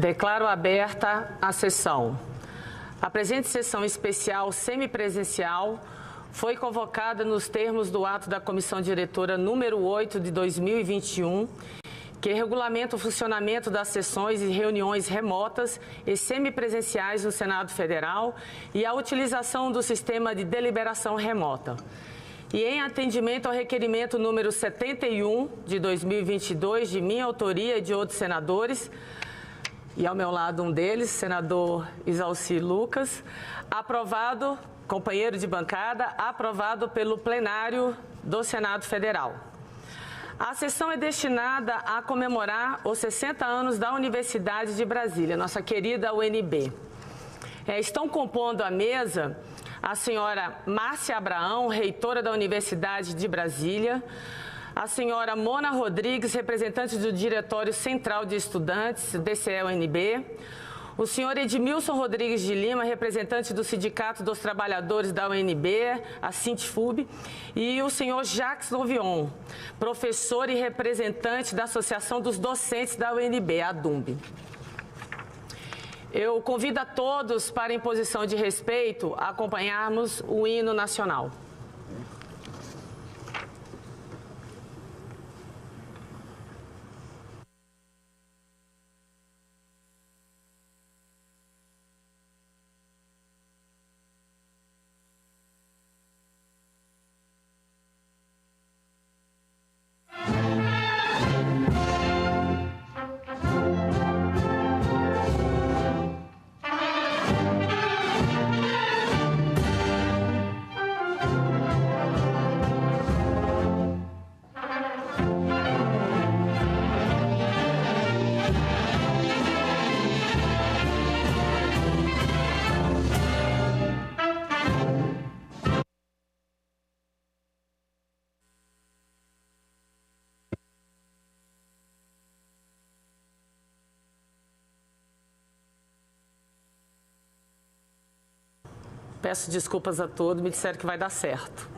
Declaro aberta a sessão. A presente sessão especial semipresencial foi convocada nos termos do ato da Comissão Diretora número 8 de 2021, que regulamenta o funcionamento das sessões e reuniões remotas e semipresenciais no Senado Federal e a utilização do sistema de deliberação remota. E em atendimento ao requerimento número 71 de 2022, de minha autoria e de outros senadores, e ao meu lado um deles, senador Isalci Lucas, aprovado, companheiro de bancada, aprovado pelo plenário do Senado Federal. A sessão é destinada a comemorar os 60 anos da Universidade de Brasília, nossa querida UNB. Estão compondo a mesa a senhora Márcia Abraão, reitora da Universidade de Brasília, a senhora Mona Rodrigues, representante do Diretório Central de Estudantes, DCE-UNB, o senhor Edmilson Rodrigues de Lima, representante do Sindicato dos Trabalhadores da UNB, a Sintfub, e o senhor Jacques Novion, professor e representante da Associação dos Docentes da UNB, a DUMB. Eu convido a todos para, em posição de respeito, acompanharmos o hino nacional. Peço desculpas a todos, me disseram que vai dar certo.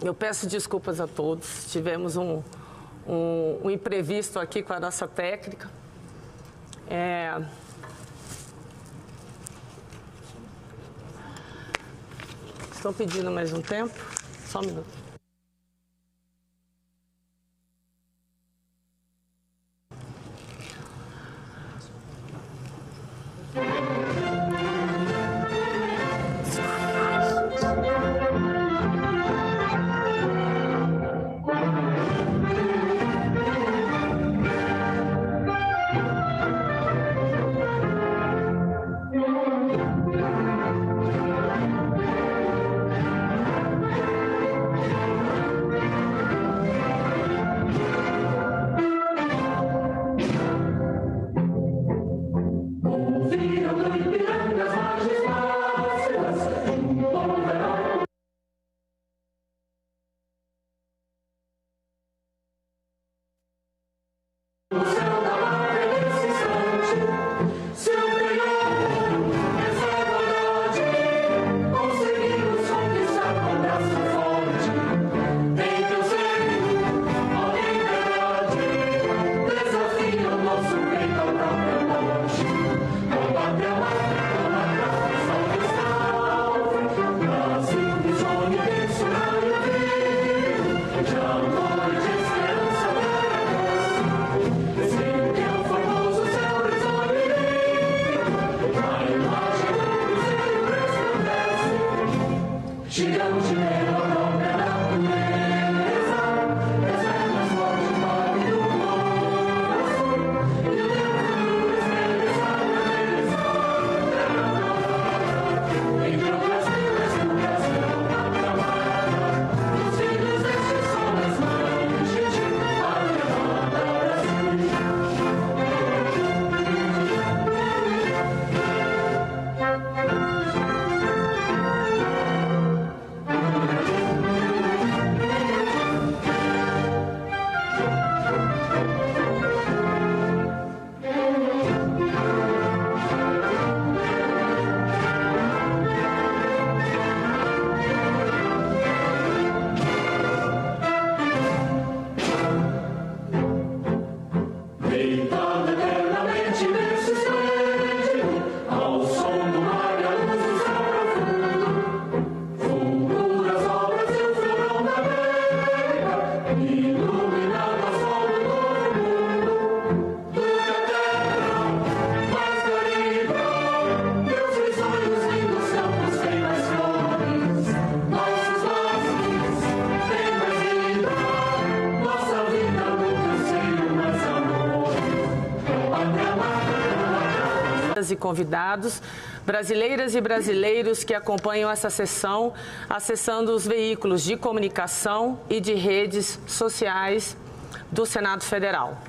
Eu peço desculpas a todos, tivemos um imprevisto aqui com a nossa técnica. Estão pedindo mais um tempo? Só um minuto. E convidados, brasileiras e brasileiros que acompanham essa sessão, acessando os veículos de comunicação e de redes sociais do Senado Federal.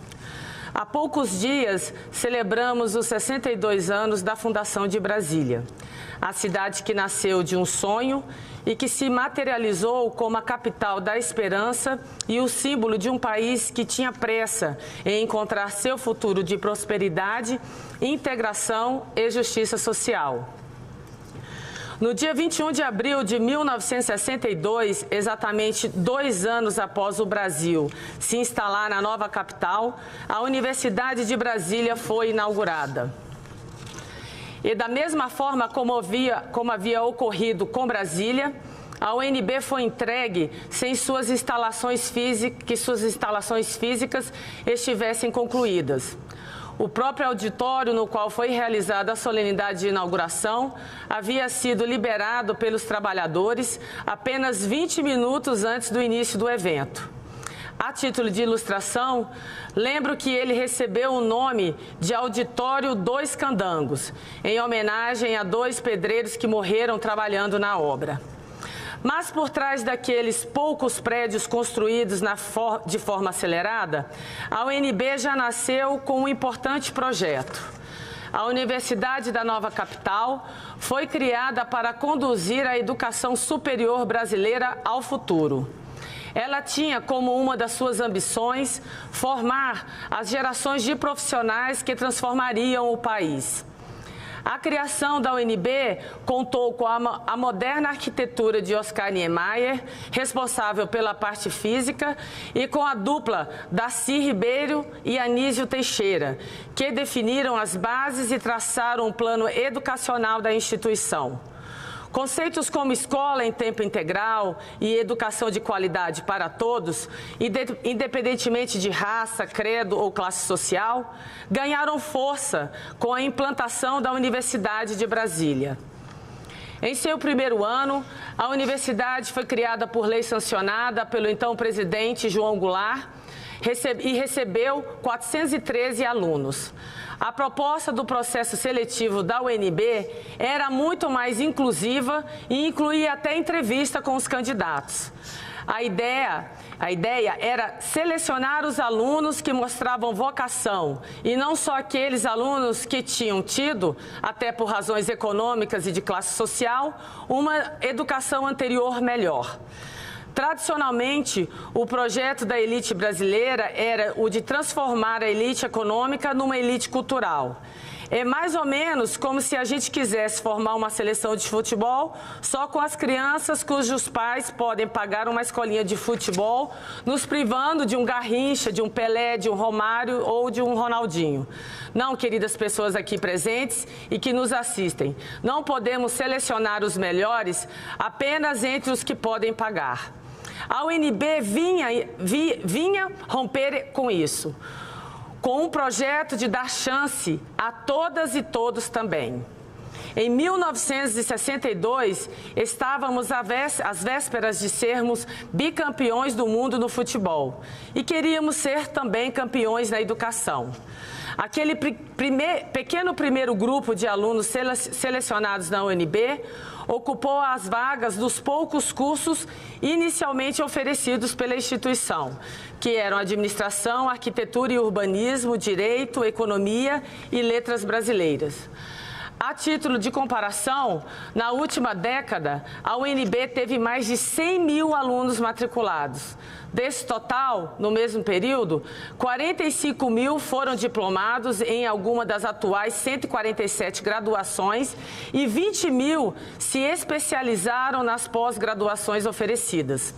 Há poucos dias, celebramos os 62 anos da Fundação de Brasília, a cidade que nasceu de um sonho e que se materializou como a capital da esperança e o símbolo de um país que tinha pressa em encontrar seu futuro de prosperidade, integração e justiça social. No dia 21 de abril de 1962, exatamente 2 anos após o Brasil se instalar na nova capital, a Universidade de Brasília foi inaugurada. E da mesma forma como havia ocorrido com Brasília, a UNB foi entregue sem que suas instalações físicas estivessem concluídas. O próprio auditório no qual foi realizada a solenidade de inauguração havia sido liberado pelos trabalhadores apenas 20 minutos antes do início do evento. A título de ilustração, lembro que ele recebeu o nome de Auditório Dois Candangos, em homenagem a 2 pedreiros que morreram trabalhando na obra. Mas por trás daqueles poucos prédios construídos de forma acelerada, a UNB já nasceu com um importante projeto. A Universidade da Nova Capital foi criada para conduzir a educação superior brasileira ao futuro. Ela tinha como uma das suas ambições formar as gerações de profissionais que transformariam o país. A criação da UNB contou com a moderna arquitetura de Oscar Niemeyer, responsável pela parte física, e com a dupla Darcy Ribeiro e Anísio Teixeira, que definiram as bases e traçaram o plano educacional da instituição. Conceitos como escola em tempo integral e educação de qualidade para todos, independentemente de raça, credo ou classe social, ganharam força com a implantação da Universidade de Brasília. Em seu primeiro ano, a universidade foi criada por lei sancionada pelo então presidente João Goulart e recebeu 413 alunos. A proposta do processo seletivo da UNB era muito mais inclusiva e incluía até entrevista com os candidatos. A ideia era selecionar os alunos que mostravam vocação e não só aqueles alunos que tinham tido, até por razões econômicas e de classe social, uma educação anterior melhor. Tradicionalmente, o projeto da elite brasileira era o de transformar a elite econômica numa elite cultural. É mais ou menos como se a gente quisesse formar uma seleção de futebol só com as crianças cujos pais podem pagar uma escolinha de futebol, nos privando de um Garrincha, de um Pelé, de um Romário ou de um Ronaldinho. Não, queridas pessoas aqui presentes e que nos assistem, não podemos selecionar os melhores apenas entre os que podem pagar. A UNB vinha romper com isso, com um projeto de dar chance a todas e todos também. Em 1962, estávamos às vésperas de sermos bicampeões do mundo no futebol e queríamos ser também campeões na educação. Aquele pequeno primeiro grupo de alunos selecionados na UNB ocupou as vagas dos poucos cursos inicialmente oferecidos pela instituição, que eram Administração, Arquitetura e Urbanismo, Direito, Economia e Letras Brasileiras. A título de comparação, na última década, a UNB teve mais de 100 mil alunos matriculados. Desse total, no mesmo período, 45 mil foram diplomados em alguma das atuais 147 graduações e 20 mil se especializaram nas pós-graduações oferecidas.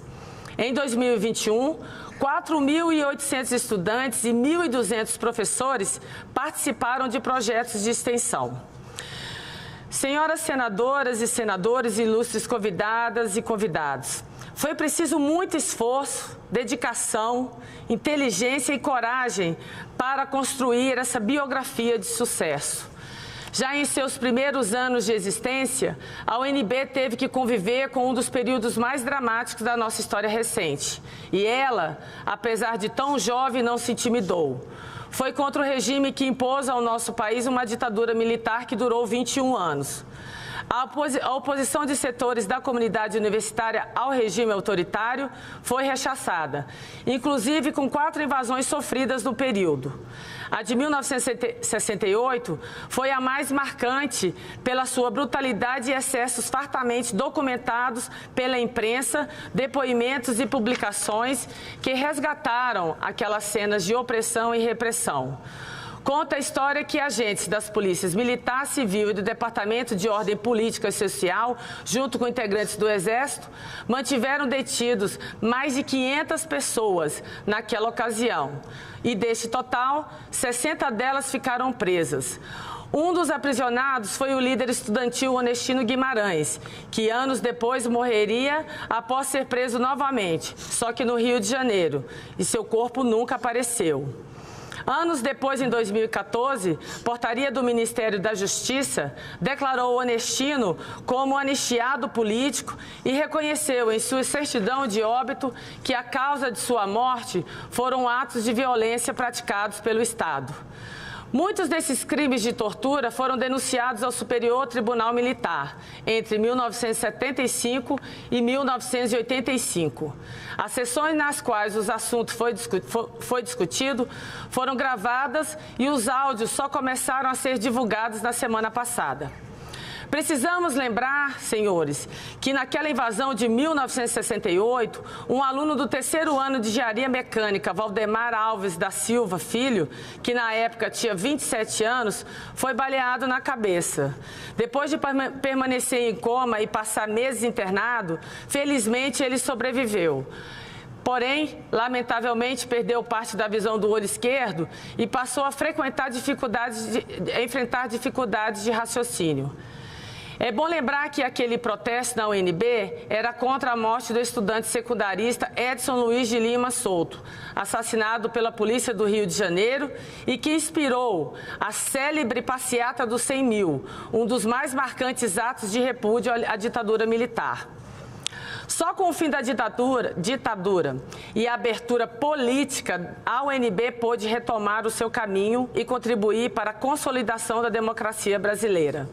Em 2021, 4.800 estudantes e 1.200 professores participaram de projetos de extensão. Senhoras senadoras e senadores, ilustres convidadas e convidados, Foi preciso muito esforço, dedicação, inteligência e coragem para construir essa biografia de sucesso. Já em seus primeiros anos de existência, a UNB teve que conviver com um dos períodos mais dramáticos da nossa história recente. E ela, apesar de tão jovem, não se intimidou. Foi contra o regime que impôs ao nosso país uma ditadura militar que durou 21 anos. A oposição de setores da comunidade universitária ao regime autoritário foi rechaçada, inclusive com 4 invasões sofridas no período. A de 1968 foi a mais marcante pela sua brutalidade e excessos fartamente documentados pela imprensa, depoimentos e publicações que resgataram aquelas cenas de opressão e repressão. Conta a história que agentes das polícias militar, civil e do Departamento de Ordem Política e Social, junto com integrantes do Exército, mantiveram detidos mais de 500 pessoas naquela ocasião. E deste total, 60 delas ficaram presas. Um dos aprisionados foi o líder estudantil Onestino Guimarães, que anos depois morreria após ser preso novamente, só que no Rio de Janeiro, e seu corpo nunca apareceu. Anos depois, em 2014, portaria do Ministério da Justiça declarou Onestino como anistiado político e reconheceu em sua certidão de óbito que a causa de sua morte foram atos de violência praticados pelo Estado. Muitos desses crimes de tortura foram denunciados ao Superior Tribunal Militar entre 1975 e 1985. As sessões nas quais os assuntos foi discutido foram gravadas e os áudios só começaram a ser divulgados na semana passada. Precisamos lembrar, senhores, que naquela invasão de 1968, um aluno do 3º ano de Engenharia Mecânica, Valdemar Alves da Silva Filho, que na época tinha 27 anos, foi baleado na cabeça. Depois de permanecer em coma e passar meses internado, felizmente ele sobreviveu. Porém, lamentavelmente, perdeu parte da visão do olho esquerdo e passou a enfrentar dificuldades de raciocínio. É bom lembrar que aquele protesto na UNB era contra a morte do estudante secundarista Edson Luiz de Lima Souto, assassinado pela polícia do Rio de Janeiro e que inspirou a célebre passeata dos 100 mil, um dos mais marcantes atos de repúdio à ditadura militar. Só com o fim da ditadura e a abertura política, a UNB pôde retomar o seu caminho e contribuir para a consolidação da democracia brasileira.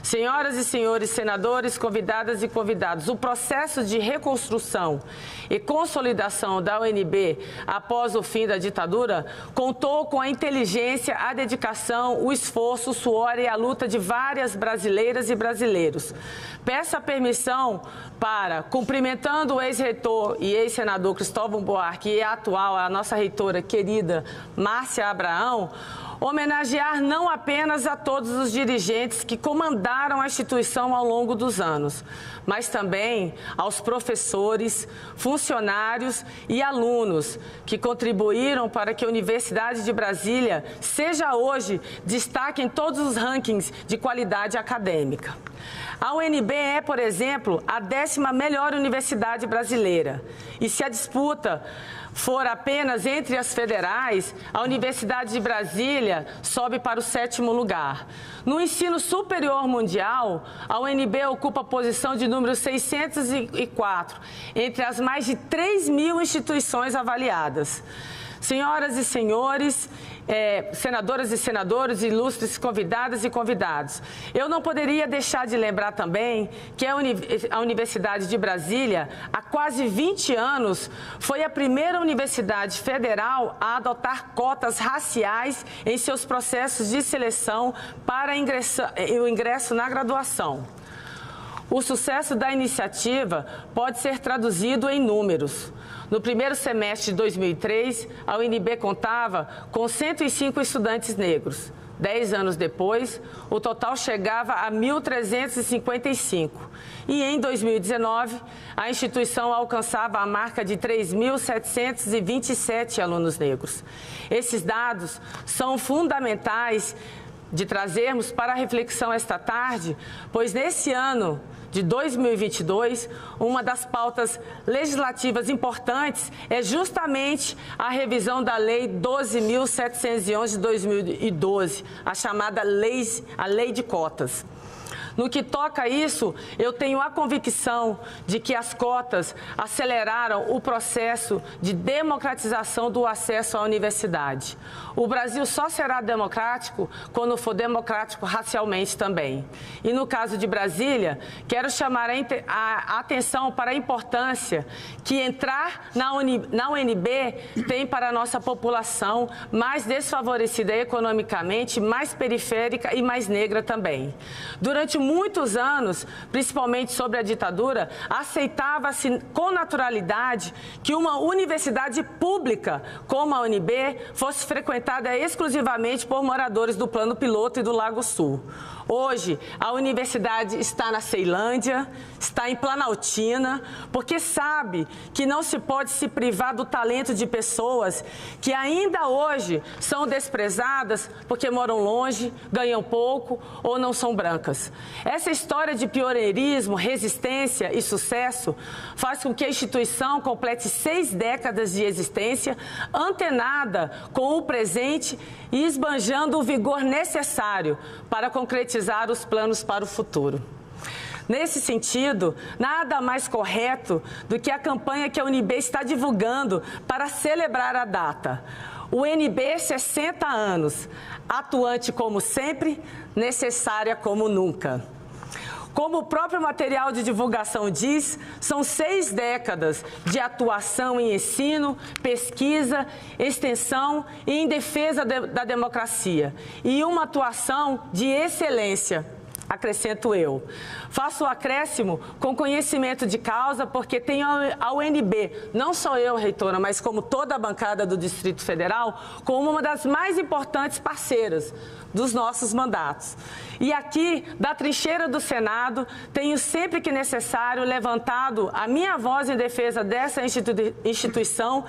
Senhoras e senhores senadores, convidadas e convidados, o processo de reconstrução e consolidação da UNB após o fim da ditadura contou com a inteligência, a dedicação, o esforço, o suor e a luta de várias brasileiras e brasileiros. Peço a permissão para, cumprimentando o ex-reitor e ex-senador Cristóvão Buarque e a atual, a nossa reitora querida Márcia Abraão, homenagear não apenas a todos os dirigentes que comandaram a instituição ao longo dos anos, mas também aos professores, funcionários e alunos que contribuíram para que a Universidade de Brasília seja hoje destaque em todos os rankings de qualidade acadêmica. A UNB é, por exemplo, a 10ª melhor universidade brasileira. E se a disputa for apenas entre as federais, a Universidade de Brasília sobe para o 7º lugar. No ensino superior mundial, a UNB ocupa a posição de número 604, entre as mais de 3.000 instituições avaliadas. Senhoras e senhores, senadoras e senadores, ilustres convidadas e convidados, eu não poderia deixar de lembrar também que a Universidade de Brasília, há quase 20 anos, foi a primeira universidade federal a adotar cotas raciais em seus processos de seleção para o ingresso na graduação. O sucesso da iniciativa pode ser traduzido em números. No primeiro semestre de 2003, a UNB contava com 105 estudantes negros. 10 anos depois, o total chegava a 1.355. E em 2019, a instituição alcançava a marca de 3.727 alunos negros. Esses dados são fundamentais de trazermos para a reflexão esta tarde, pois nesse ano de 2022, uma das pautas legislativas importantes é justamente a revisão da Lei 12.711 de 2012, a chamada Lei de Cotas. No que toca a isso, eu tenho a convicção de que as cotas aceleraram o processo de democratização do acesso à universidade. O Brasil só será democrático quando for democrático racialmente também. E no caso de Brasília, quero chamar a atenção para a importância que entrar na UNB tem para a nossa população mais desfavorecida economicamente, mais periférica e mais negra também. Durante muitos anos, principalmente sobre a ditadura, aceitava-se com naturalidade que uma universidade pública como a UNB fosse frequentada exclusivamente por moradores do Plano Piloto e do Lago Sul. Hoje, a universidade está na Ceilândia, está em Planaltina, porque sabe que não se pode se privar do talento de pessoas que ainda hoje são desprezadas porque moram longe, ganham pouco ou não são brancas. Essa história de pioneirismo, resistência e sucesso faz com que a instituição complete 6 décadas de existência, antenada com o presente e esbanjando o vigor necessário para concretizar os planos para o futuro. Nesse sentido, nada mais correto do que a campanha que a UNB está divulgando para celebrar a data. UNB 60 anos, atuante como sempre, necessária como nunca. Como o próprio material de divulgação diz, são 6 décadas de atuação em ensino, pesquisa, extensão e em defesa da democracia. E uma atuação de excelência, acrescento eu. Faço o acréscimo com conhecimento de causa, porque tenho a UNB, não só eu, reitora, mas como toda a bancada do Distrito Federal, como uma das mais importantes parceiras dos nossos mandatos. E aqui, da trincheira do Senado, tenho sempre que necessário levantado a minha voz em defesa dessa instituição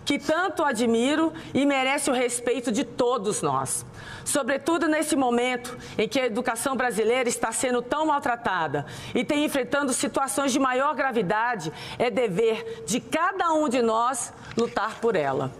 que tanto admiro e merece o respeito de todos nós. Sobretudo nesse momento em que a educação brasileira está sendo tão maltratada e tem enfrentando situações de maior gravidade, é dever de cada um de nós lutar por ela.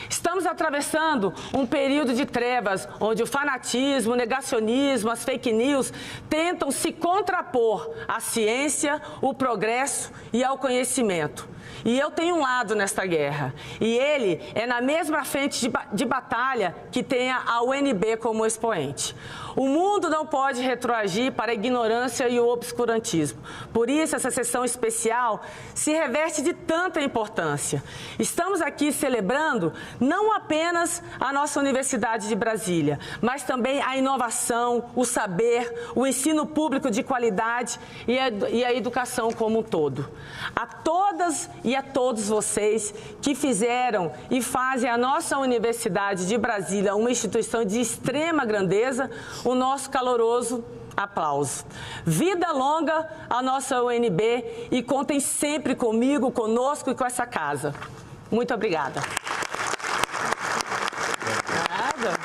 Estamos atravessando um período de trevas, onde o fanatismo, o negacionismo, as fake news tentam se contrapor à ciência, o progresso e ao conhecimento. E eu tenho um lado nesta guerra, e ele é na mesma frente de batalha que tem a UNB como expoente. O mundo não pode retroagir para a ignorância e o obscurantismo. Por isso, essa sessão especial se reveste de tanta importância. Estamos aqui celebrando não apenas a nossa Universidade de Brasília, mas também a inovação, o saber, o ensino público de qualidade e a educação como um todo. A todas e a todos vocês que fizeram e fazem a nossa Universidade de Brasília uma instituição de extrema grandeza, o nosso caloroso aplauso. Vida longa à nossa UNB e contem sempre comigo, conosco e com essa casa. Muito obrigada. Nada.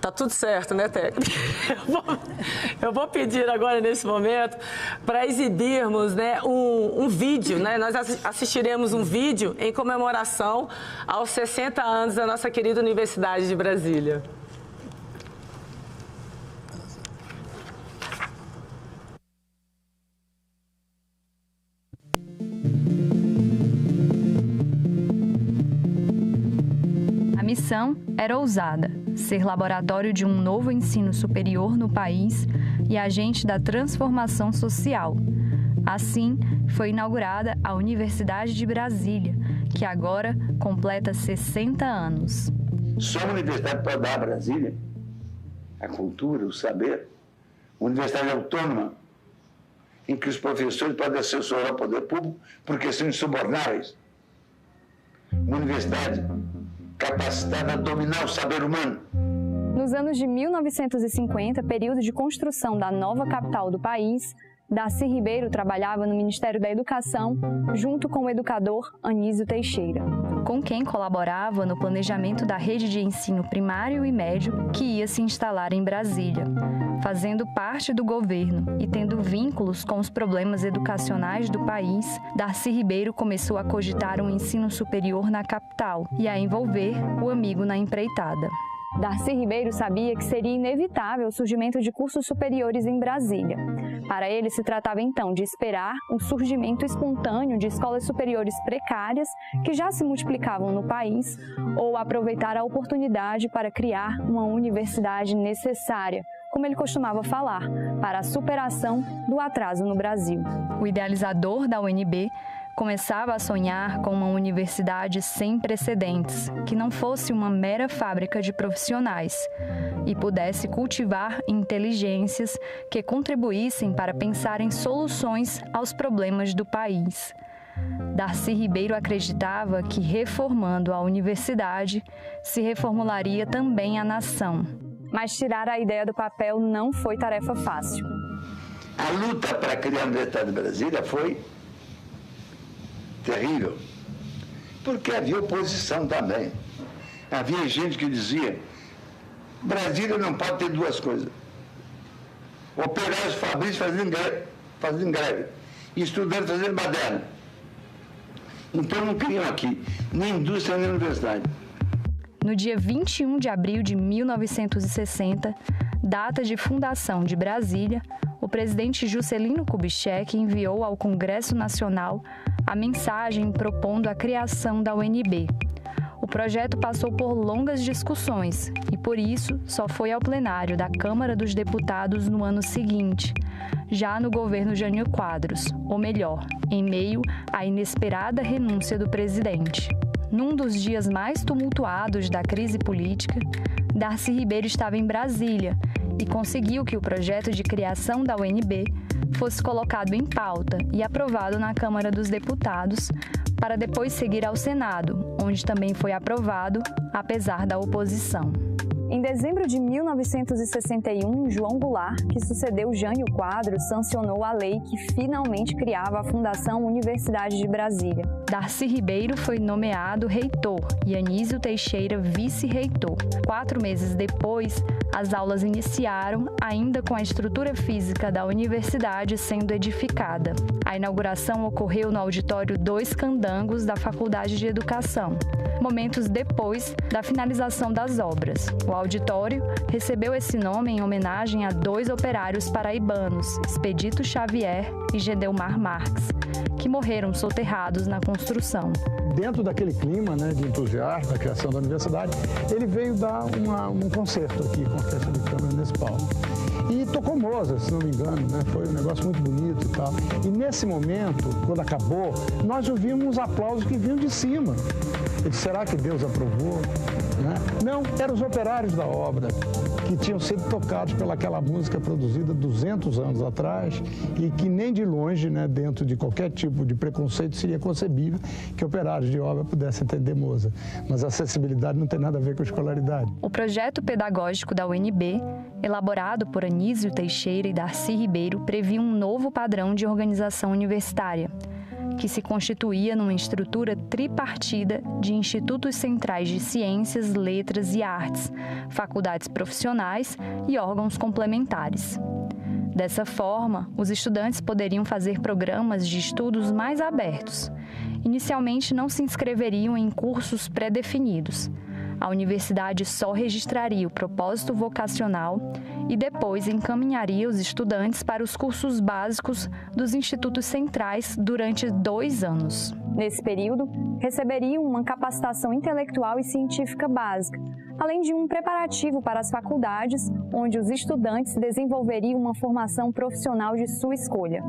Tá tudo certo, né, técnico? Eu vou pedir agora, nesse momento, para exibirmos, né, um vídeo, né? Nós assistiremos um vídeo em comemoração aos 60 anos da nossa querida Universidade de Brasília. A missão era ousada: ser laboratório de um novo ensino superior no país e agente da transformação social. Assim, foi inaugurada a Universidade de Brasília, que agora completa 60 anos. Só uma universidade pode dar a Brasília a cultura, o saber. Uma universidade autônoma, em que os professores podem assessorar o poder público porque são insubornáveis. Uma universidade capacitada a dominar o saber humano. Nos anos de 1950, período de construção da nova capital do país, Darcy Ribeiro trabalhava no Ministério da Educação, junto com o educador Anísio Teixeira, com quem colaborava no planejamento da rede de ensino primário e médio que ia se instalar em Brasília. Fazendo parte do governo e tendo vínculos com os problemas educacionais do país, Darcy Ribeiro começou a cogitar um ensino superior na capital e a envolver o amigo na empreitada. Darcy Ribeiro sabia que seria inevitável o surgimento de cursos superiores em Brasília. Para ele, se tratava então de esperar o surgimento espontâneo de escolas superiores precárias que já se multiplicavam no país ou aproveitar a oportunidade para criar uma universidade necessária, como ele costumava falar, para a superação do atraso no Brasil. O idealizador da UNB começava a sonhar com uma universidade sem precedentes, que não fosse uma mera fábrica de profissionais e pudesse cultivar inteligências que contribuíssem para pensar em soluções aos problemas do país. Darcy Ribeiro acreditava que, reformando a universidade, se reformularia também a nação. Mas tirar a ideia do papel não foi tarefa fácil. A luta para criar a Universidade de Brasília foi terrível, porque havia oposição também. Havia gente que dizia: Brasília não pode ter duas coisas: operários fabris fazendo greve e estudantes fazendo baderna. Então não queriam aqui nem indústria nem universidade. No dia 21 de abril de 1960, data de fundação de Brasília, o presidente Juscelino Kubitschek enviou ao Congresso Nacional a mensagem propondo a criação da UNB. O projeto passou por longas discussões e, por isso, só foi ao plenário da Câmara dos Deputados no ano seguinte, já no governo Jânio Quadros, ou melhor, em meio à inesperada renúncia do presidente. Num dos dias mais tumultuados da crise política, Darcy Ribeiro estava em Brasília e conseguiu que o projeto de criação da UNB fosse colocado em pauta e aprovado na Câmara dos Deputados, para depois seguir ao Senado, onde também foi aprovado, apesar da oposição. Em dezembro de 1961, João Goulart, que sucedeu Jânio Quadros, sancionou a lei que finalmente criava a Fundação Universidade de Brasília. Darcy Ribeiro foi nomeado reitor e Anísio Teixeira vice-reitor. 4 meses depois, as aulas iniciaram, ainda com a estrutura física da universidade sendo edificada. A inauguração ocorreu no auditório 2 Candangos da Faculdade de Educação, momentos depois da finalização das obras. O auditório recebeu esse nome em homenagem a 2 operários paraibanos, Expedito Xavier e Gedelmar Marques, que morreram soterrados na construção. Dentro daquele clima, né, de entusiasmo da criação da universidade, ele veio dar um concerto aqui com a Orquestra de Câmara Municipal. E tocou Mozart, se não me engano, né? Foi um negócio muito bonito e tal. E nesse momento, quando acabou, nós ouvimos aplausos que vinham de cima. Eu disse: será que Deus aprovou? Né? Não, eram os operários da obra, que tinham sido tocados pelaquela música produzida 200 anos atrás e que nem de longe, né, dentro de qualquer tipo de preconceito, seria concebível que operários de obra pudessem entender Mozart. Mas a acessibilidade não tem nada a ver com a escolaridade. O projeto pedagógico da UNB, elaborado por Anísio Teixeira e Darcy Ribeiro, previa um novo padrão de organização universitária, que se constituía numa estrutura tripartida de institutos centrais de ciências, letras e artes, faculdades profissionais e órgãos complementares. Dessa forma, os estudantes poderiam fazer programas de estudos mais abertos. Inicialmente, não se inscreveriam em cursos pré-definidos. A universidade só registraria o propósito vocacional e depois encaminharia os estudantes para os cursos básicos dos institutos centrais durante 2 anos. Nesse período, receberiam uma capacitação intelectual e científica básica, além de um preparativo para as faculdades, onde os estudantes desenvolveriam uma formação profissional de sua escolha.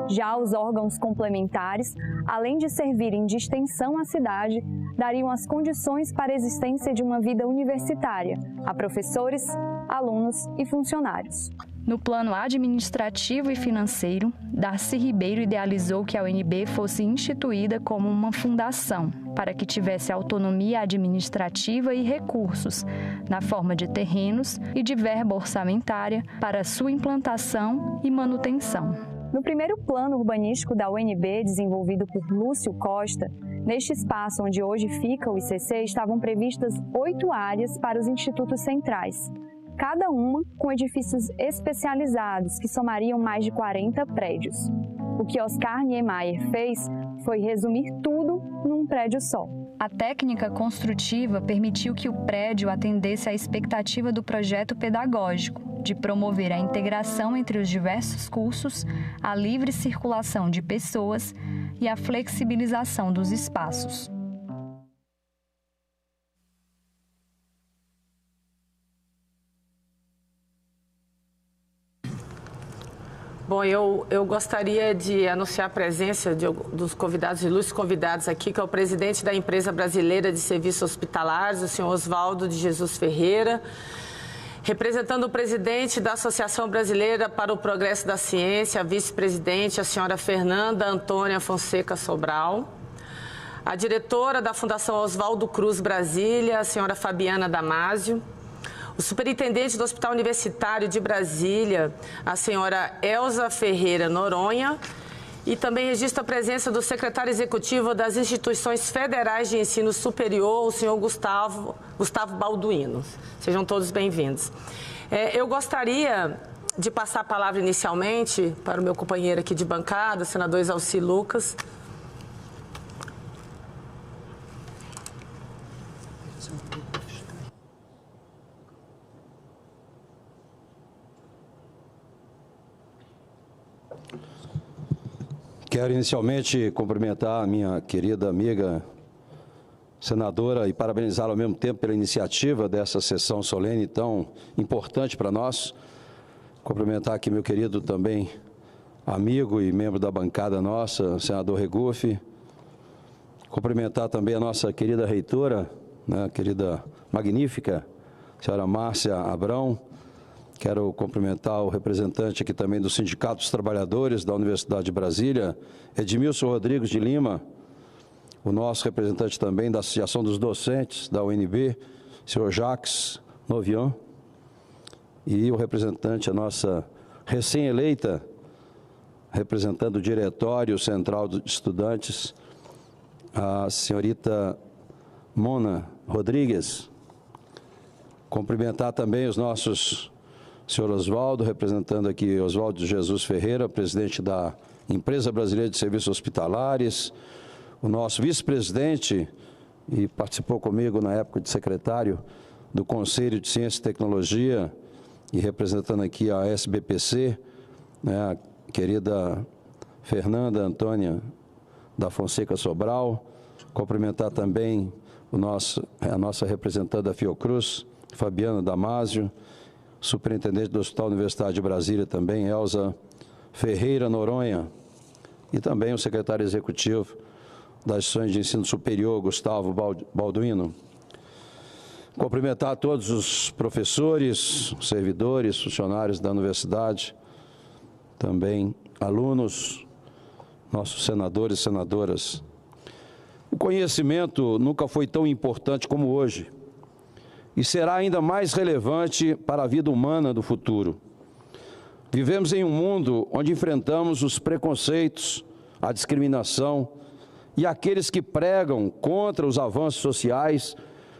Já os órgãos complementares, além de servirem de extensão à cidade, dariam as condições para a existência de uma vida universitária a professores, alunos e funcionários. No plano administrativo e financeiro, Darcy Ribeiro idealizou que a UNB fosse instituída como uma fundação, para que tivesse autonomia administrativa e recursos, na forma de terrenos e de verba orçamentária para sua implantação e manutenção. No primeiro plano urbanístico da UNB, desenvolvido por Lúcio Costa, neste espaço onde hoje fica o ICC, estavam previstas 8 áreas para os institutos centrais, cada uma com edifícios especializados que somariam mais de 40 prédios. O que Oscar Niemeyer fez foi resumir tudo num prédio só. A técnica construtiva permitiu que o prédio atendesse à expectativa do projeto pedagógico, de promover a integração entre os diversos cursos, a livre circulação de pessoas e a flexibilização dos espaços. Bom, eu gostaria de anunciar a presença dos convidados, ilustres convidados aqui, que é o presidente da Empresa Brasileira de Serviços Hospitalares, o senhor Oswaldo de Jesus Ferreira, representando o presidente da Associação Brasileira para o Progresso da Ciência, a vice-presidente, a senhora Fernanda Antônia Fonseca Sobral, a diretora da Fundação Oswaldo Cruz Brasília, a senhora Fabiana Damasio, o superintendente do Hospital Universitário de Brasília, a senhora Elza Ferreira Noronha, e também registra a presença do secretário executivo das instituições federais de ensino superior, o senhor Gustavo Balduino. Sejam todos bem-vindos. Eu gostaria de passar a palavra inicialmente para o meu companheiro aqui de bancada, o senador Exalci Lucas. Quero inicialmente cumprimentar a minha querida amiga senadora e parabenizá-la ao mesmo tempo pela iniciativa dessa sessão solene tão importante para nós. Cumprimentar aqui meu querido também amigo e membro da bancada nossa, senador Regufe. Cumprimentar também a nossa querida reitora, né, querida magnífica, senhora Márcia Abrão. Quero cumprimentar o representante aqui também do Sindicato dos Trabalhadores da Universidade de Brasília, Edmilson Rodrigues de Lima, o nosso representante também da Associação dos Docentes da UNB, senhor Jacques Novian, e o representante, a nossa recém-eleita, representando o Diretório Central de Estudantes, a senhorita Mona Rodrigues. Cumprimentar também os nossos senhor Oswaldo, representando aqui Oswaldo de Jesus Ferreira, presidente da Empresa Brasileira de Serviços Hospitalares, o nosso vice-presidente, e participou comigo na época de secretário do Conselho de Ciência e Tecnologia, e representando aqui a SBPC, né, a querida Fernanda Antônia da Fonseca Sobral. Cumprimentar também a nossa representante da Fiocruz, Fabiana Damasio, superintendente do Hospital Universitário de Brasília também, Elza Ferreira Noronha, e também o secretário executivo das instituições de ensino superior, Gustavo Balduino. Cumprimentar todos os professores, servidores, funcionários da universidade, também alunos, nossos senadores e senadoras. O conhecimento nunca foi tão importante como hoje, e será ainda mais relevante para a vida humana do futuro. Vivemos em um mundo onde enfrentamos os preconceitos, a discriminação e aqueles que pregam contra os avanços sociais,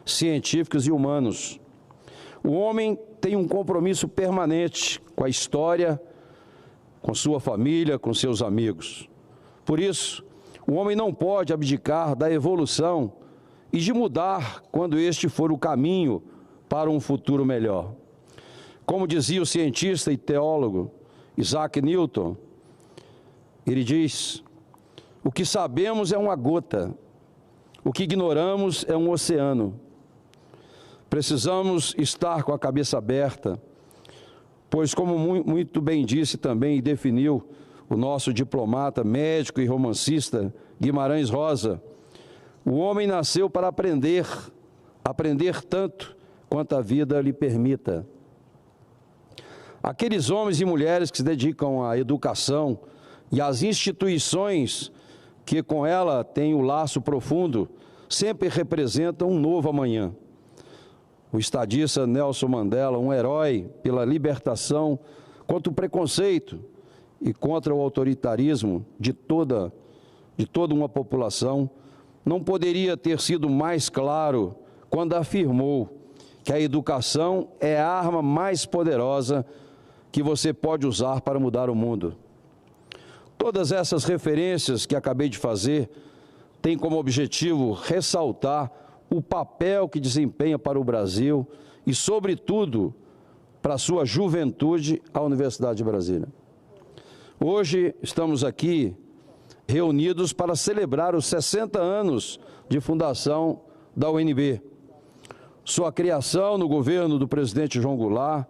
científicos e humanos. O homem tem um compromisso permanente com a história, com sua família, com seus amigos. Por isso, o homem não pode abdicar da evolução e de mudar quando este for o caminho para um futuro melhor. Como dizia o cientista e teólogo Isaac Newton, ele diz: o que sabemos é uma gota, o que ignoramos é um oceano. Precisamos estar com a cabeça aberta, pois, como muito bem disse também e definiu o nosso diplomata, médico e romancista Guimarães Rosa, o homem nasceu para aprender tanto quanto a vida lhe permita. Aqueles homens e mulheres que se dedicam à educação e às instituições que com ela têm um laço profundo, sempre representam um novo amanhã. O estadista Nelson Mandela, um herói pela libertação contra o preconceito e contra o autoritarismo de toda uma população, não poderia ter sido mais claro quando afirmou que a educação é a arma mais poderosa que você pode usar para mudar o mundo. Todas essas referências que acabei de fazer têm como objetivo ressaltar o papel que desempenha para o Brasil e, sobretudo, para a sua juventude, a Universidade de Brasília. Hoje estamos aqui reunidos para celebrar os 60 anos de fundação da UNB. Sua criação no governo do presidente João Goulart,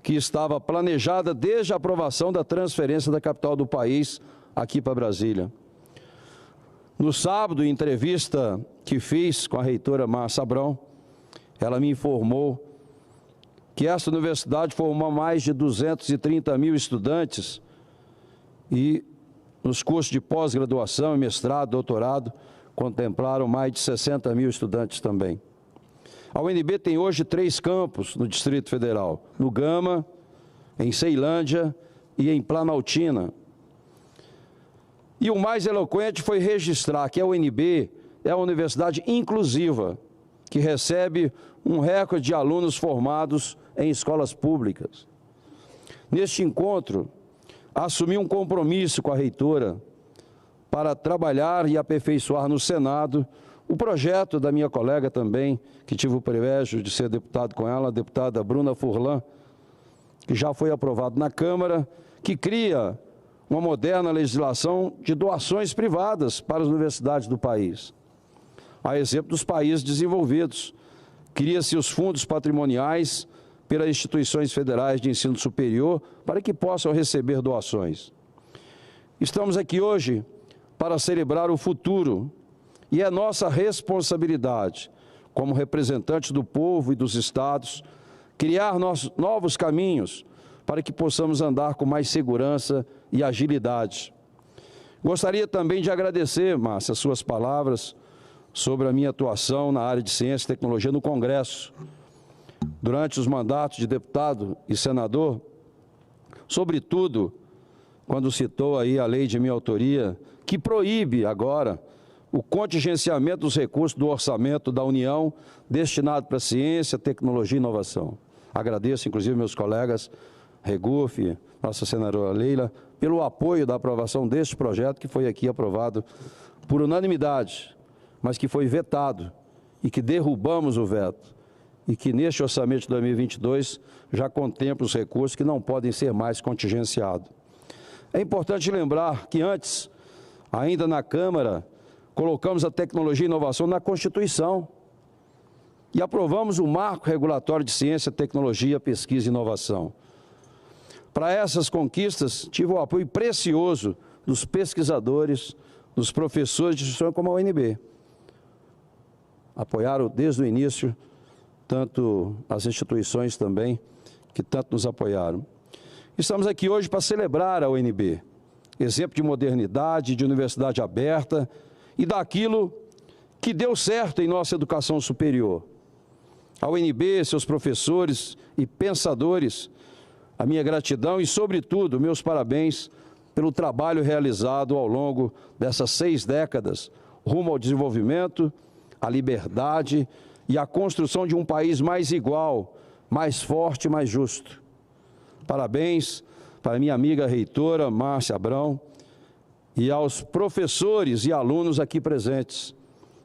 que estava planejada desde a aprovação da transferência da capital do país aqui para Brasília. No sábado, em entrevista que fiz com a reitora Márcia Abrão, ela me informou que essa universidade formou mais de 230 mil estudantes e nos cursos de pós-graduação, mestrado, doutorado, contemplaram mais de 60 mil estudantes também. A UNB tem hoje 3 campos no Distrito Federal, no Gama, em Ceilândia e em Planaltina. E o mais eloquente foi registrar que a UNB é uma universidade inclusiva, que recebe um recorde de alunos formados em escolas públicas. Neste encontro, assumi um compromisso com a reitora para trabalhar e aperfeiçoar no Senado o projeto da minha colega também, que tive o privilégio de ser deputado com ela, a deputada Bruna Furlan, que já foi aprovado na Câmara, que cria uma moderna legislação de doações privadas para as universidades do país. A exemplo dos países desenvolvidos, cria-se os fundos patrimoniais pelas instituições federais de ensino superior para que possam receber doações. Estamos aqui hoje para celebrar o futuro e é nossa responsabilidade, como representantes do povo e dos estados, criar novos caminhos para que possamos andar com mais segurança e agilidade. Gostaria também de agradecer, Márcia, as suas palavras sobre a minha atuação na área de ciência e tecnologia no Congresso, durante os mandatos de deputado e senador, sobretudo quando citou aí a lei de minha autoria, que proíbe agora o contingenciamento dos recursos do orçamento da União destinado para ciência, tecnologia e inovação. Agradeço, inclusive, meus colegas Regufe, nossa senadora Leila, pelo apoio da aprovação deste projeto, que foi aqui aprovado por unanimidade, mas que foi vetado e que derrubamos o veto, e que neste orçamento de 2022 já contempla os recursos que não podem ser mais contingenciados. É importante lembrar que antes, ainda na Câmara, colocamos a tecnologia e inovação na Constituição e aprovamos o Marco Regulatório de Ciência, Tecnologia, Pesquisa e Inovação. Para essas conquistas, tive o apoio precioso dos pesquisadores, dos professores de instituição como a UNB. Apoiaram desde o início, tanto as instituições também, que tanto nos apoiaram. Estamos aqui hoje para celebrar a UNB, exemplo de modernidade, de universidade aberta e daquilo que deu certo em nossa educação superior. A UNB, seus professores e pensadores, a minha gratidão e, sobretudo, meus parabéns pelo trabalho realizado ao longo dessas 6 décadas, rumo ao desenvolvimento, à liberdade e à construção de um país mais igual, mais forte e mais justo. Parabéns para minha amiga reitora Márcia Abrão e aos professores e alunos aqui presentes.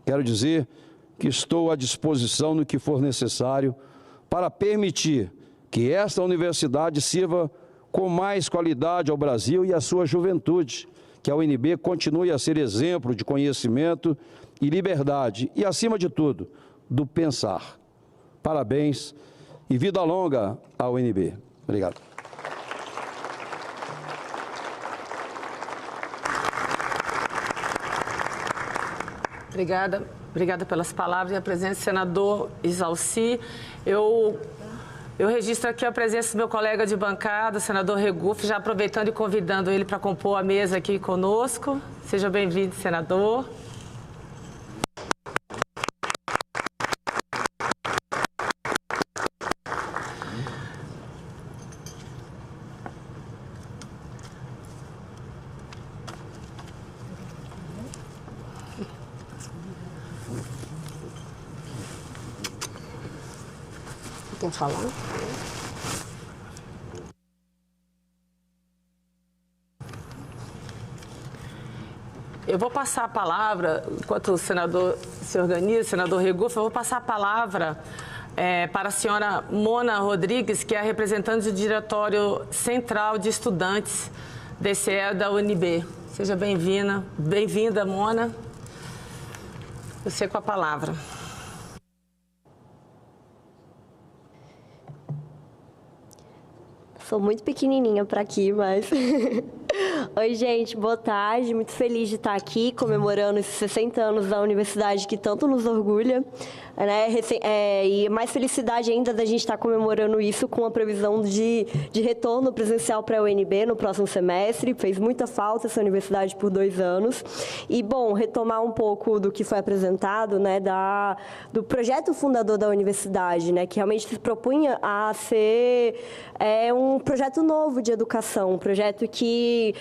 Quero dizer que estou à disposição no que for necessário para permitir que esta universidade sirva com mais qualidade ao Brasil e à sua juventude, que a UNB continue a ser exemplo de conhecimento e liberdade e, acima de tudo, do pensar. Parabéns e vida longa à UNB. Obrigado. Obrigada pelas palavras e a presença do senador Isalci. Eu registro aqui a presença do meu colega de bancada, o senador Regufe, já aproveitando e convidando ele para compor a mesa aqui conosco. Seja bem-vindo, senador. Vamos falar? Eu vou passar a palavra, enquanto o senador se organiza, o senador Regufe, eu vou passar a palavra para a senhora Mona Rodrigues, que é a representante do Diretório Central de Estudantes DCE da UNB. Seja bem-vinda, Mona. Você com a palavra. Sou muito pequenininha para aqui, mas... Oi, gente, boa tarde. Muito feliz de estar aqui comemorando esses 60 anos da universidade que tanto nos orgulha, né? E mais felicidade ainda da gente estar comemorando isso com a previsão de retorno presencial para a UNB no próximo semestre. Fez muita falta essa universidade por 2 anos. E, bom, retomar um pouco do que foi apresentado, né, do projeto fundador da universidade, né, que realmente se propunha a ser um projeto novo de educação, um projeto que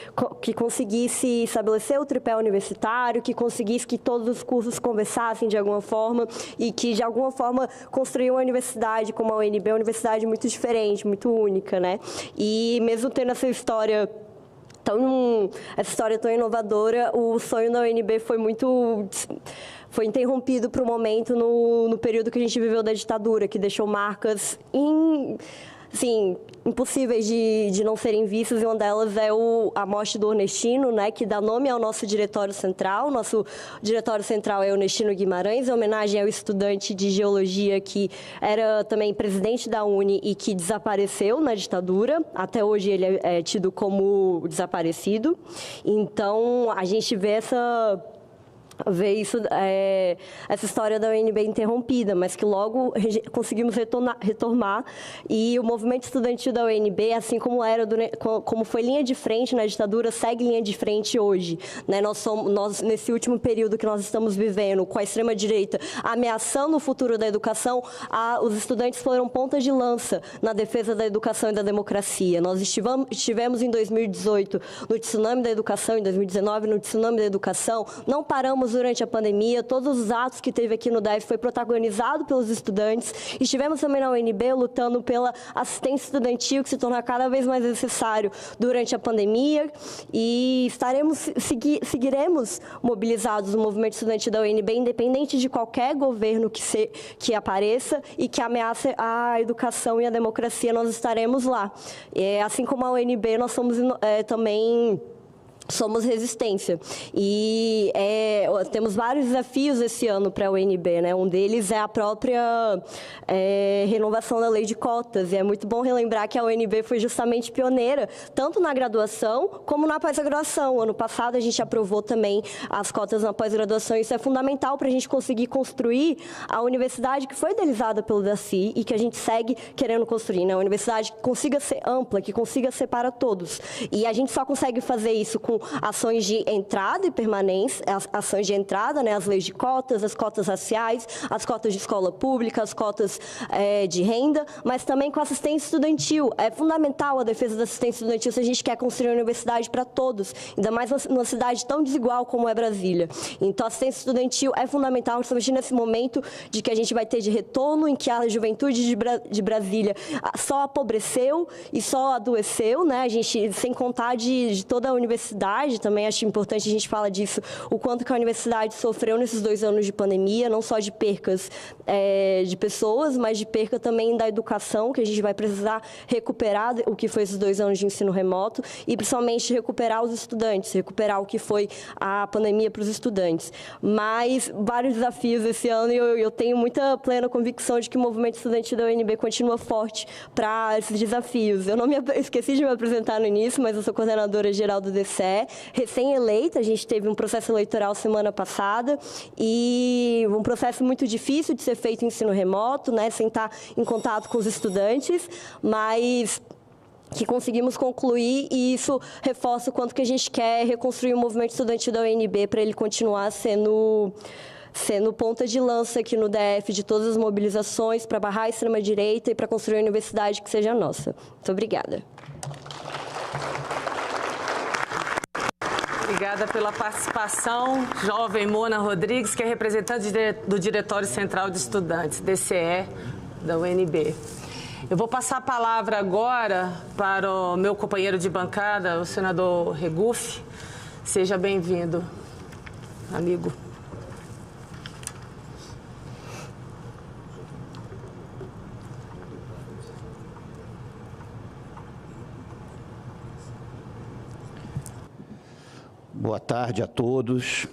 conseguisse estabelecer o tripé universitário, que conseguisse que todos os cursos conversassem de alguma forma e que, de alguma forma, construir uma universidade como a UNB, uma universidade muito diferente, muito única, né? E mesmo tendo essa história tão inovadora, o sonho da UNB foi interrompido por um momento no período que a gente viveu da ditadura, que deixou marcas impossíveis de não serem vistas, e uma delas é a morte do Ernestino, né, que dá nome ao nosso diretório central. Nosso diretório central é Ernestino Guimarães, em homenagem ao estudante de geologia que era também presidente da UNE e que desapareceu na ditadura. Até hoje ele é tido como desaparecido. Então, a gente vê essa história da UNB interrompida, mas que logo conseguimos retomar, e o movimento estudantil da UNB, assim como foi linha de frente na ditadura, segue linha de frente hoje, né? Nós, nesse último período que nós estamos vivendo, com a extrema-direita ameaçando o futuro da educação, os estudantes foram pontas de lança na defesa da educação e da democracia. Nós estivemos em 2018 no tsunami da educação, em 2019 no tsunami da educação, não paramos durante a pandemia, todos os atos que teve aqui no DF foi protagonizado pelos estudantes. Estivemos também na UNB lutando pela assistência estudantil, que se torna cada vez mais necessário durante a pandemia, e seguiremos mobilizados no movimento estudantil da UNB, independente de qualquer governo que apareça e que ameace a educação e a democracia, nós estaremos lá. Assim como a UNB, nós somos também... Somos resistência, e temos vários desafios esse ano para a UNB, né? Um deles é a própria renovação da lei de cotas, e é muito bom relembrar que a UNB foi justamente pioneira, tanto na graduação como na pós-graduação. Ano passado a gente aprovou também as cotas na pós-graduação, isso é fundamental para a gente conseguir construir a universidade que foi idealizada pelo Daci e que a gente segue querendo construir, né? Uma universidade que consiga ser ampla, que consiga ser para todos, e a gente só consegue fazer isso com ações de entrada e permanência, ações de entrada, né, as leis de cotas, as cotas raciais, as cotas de escola pública, as cotas de renda, mas também com assistência estudantil. É fundamental a defesa da assistência estudantil se a gente quer construir uma universidade para todos, ainda mais numa cidade tão desigual como é Brasília. Então, a assistência estudantil é fundamental, principalmente nesse momento de que a gente vai ter de retorno, em que a juventude de Brasília só apodreceu e só adoeceu, né? A gente, sem contar de toda a universidade, também acho importante a gente falar disso, o quanto que a universidade sofreu nesses 2 anos de pandemia, não só de percas de pessoas, mas de perca também da educação, que a gente vai precisar recuperar o que foi esses 2 anos de ensino remoto, e principalmente recuperar os estudantes, recuperar o que foi a pandemia para os estudantes. Mas vários desafios esse ano, e eu tenho muita plena convicção de que o movimento estudantil da UNB continua forte para esses desafios. Eu esqueci de me apresentar no início, mas eu sou coordenadora geral do DCE, recém-eleita. A gente teve um processo eleitoral semana passada, e um processo muito difícil de ser feito em ensino remoto, né, sem estar em contato com os estudantes, mas que conseguimos concluir, e isso reforça o quanto que a gente quer reconstruir o movimento estudantil da UNB para ele continuar sendo ponta de lança aqui no DF de todas as mobilizações para barrar a extrema-direita e para construir uma universidade que seja nossa. Muito obrigada. Obrigada pela participação, jovem Mona Rodrigues, que é representante do Diretório Central de Estudantes, DCE, da UNB. Eu vou passar a palavra agora para o meu companheiro de bancada, o senador Regufe. Seja bem-vindo, amigo. Boa tarde a todos.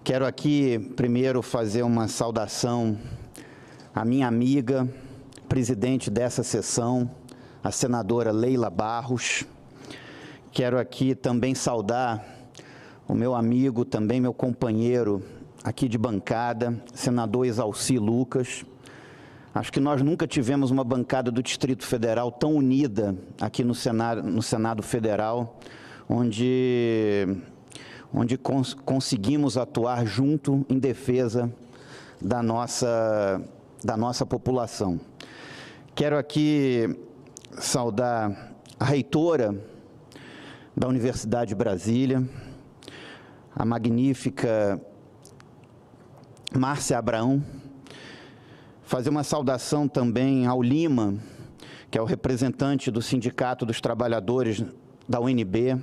Quero aqui primeiro fazer uma saudação à minha amiga, presidente dessa sessão, a senadora Leila Barros. Quero aqui também saudar o meu amigo, também meu companheiro aqui de bancada, senador Exalci Lucas. Acho que nós nunca tivemos uma bancada do Distrito Federal tão unida aqui no Senado Federal, onde conseguimos atuar junto em defesa da nossa população. Quero aqui saudar a reitora da Universidade de Brasília, a magnífica Márcia Abraão, fazer uma saudação também ao Lima, que é o representante do Sindicato dos Trabalhadores da UNB,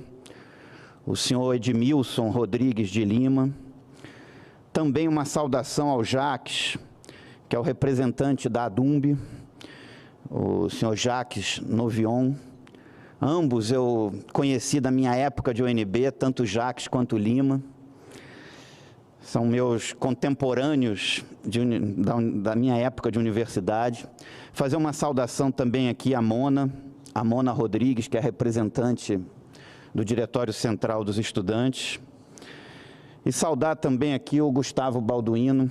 o senhor Edmilson Rodrigues de Lima. Também uma saudação ao Jacques, que é o representante da ADUMB, o senhor Jacques Novion. Ambos eu conheci da minha época de UNB, tanto Jacques quanto Lima. São meus contemporâneos da minha época de universidade. Fazer uma saudação também aqui à Mona Rodrigues, que é representante do Diretório Central dos Estudantes. E saudar também aqui o Gustavo Balduino,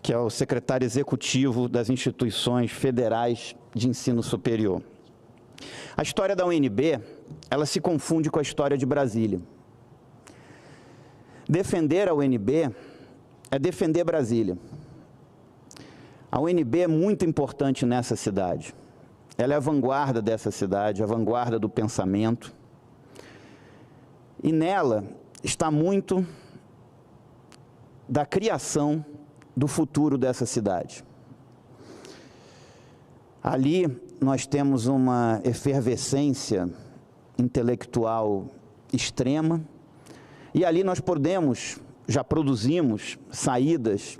que é o secretário executivo das instituições federais de ensino superior. A história da UNB, ela se confunde com a história de Brasília. Defender a UNB é defender Brasília. A UNB é muito importante nessa cidade. Ela é a vanguarda dessa cidade, a vanguarda do pensamento. E nela está muito da criação do futuro dessa cidade. Ali nós temos uma efervescência intelectual extrema, e ali nós já produzimos saídas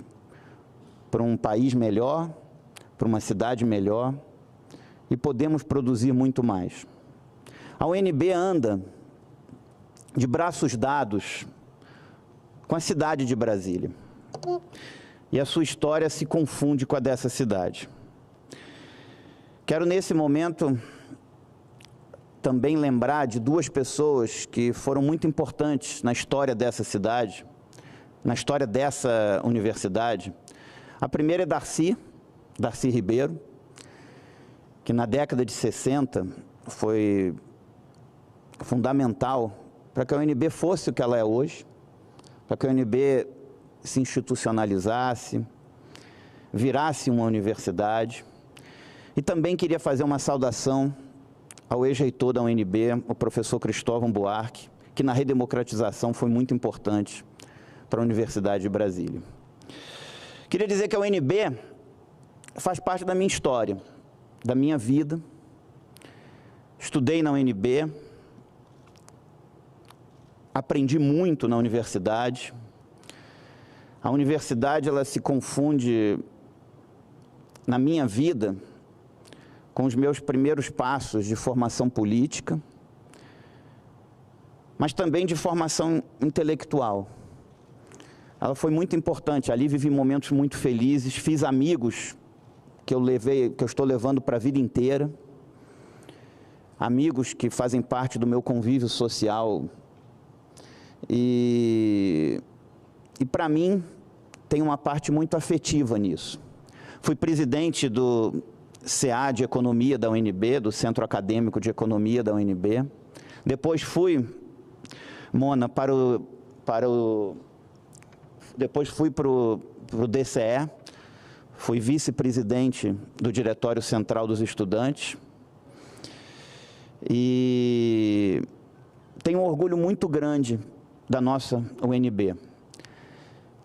para um país melhor, para uma cidade melhor, e podemos produzir muito mais. A UNB anda de braços dados com a cidade de Brasília. E a sua história se confunde com a dessa cidade. Quero, nesse momento, também lembrar de duas pessoas que foram muito importantes na história dessa cidade, na história dessa universidade. A primeira é Darcy Ribeiro, que na década de 60 foi fundamental para que a UNB fosse o que ela é hoje, para que a UNB se institucionalizasse, virasse uma universidade. E também queria fazer uma saudação ao ex-reitor da UNB, o professor Cristóvão Buarque, que na redemocratização foi muito importante para a Universidade de Brasília. Queria dizer que a UNB faz parte da minha história, da minha vida. Estudei na UNB, aprendi muito na universidade. A universidade, ela se confunde, na minha vida, com os meus primeiros passos de formação política, mas também de formação intelectual. Ela foi muito importante, ali vivi momentos muito felizes, fiz amigos que eu estou levando para a vida inteira, amigos que fazem parte do meu convívio social. E para mim, tem uma parte muito afetiva nisso. Fui presidente do CA de Economia da UNB, do Centro Acadêmico de Economia da UNB. Depois fui, Mona, depois fui para o DCE, fui vice-presidente do Diretório Central dos Estudantes. E tenho um orgulho muito grande da nossa UNB.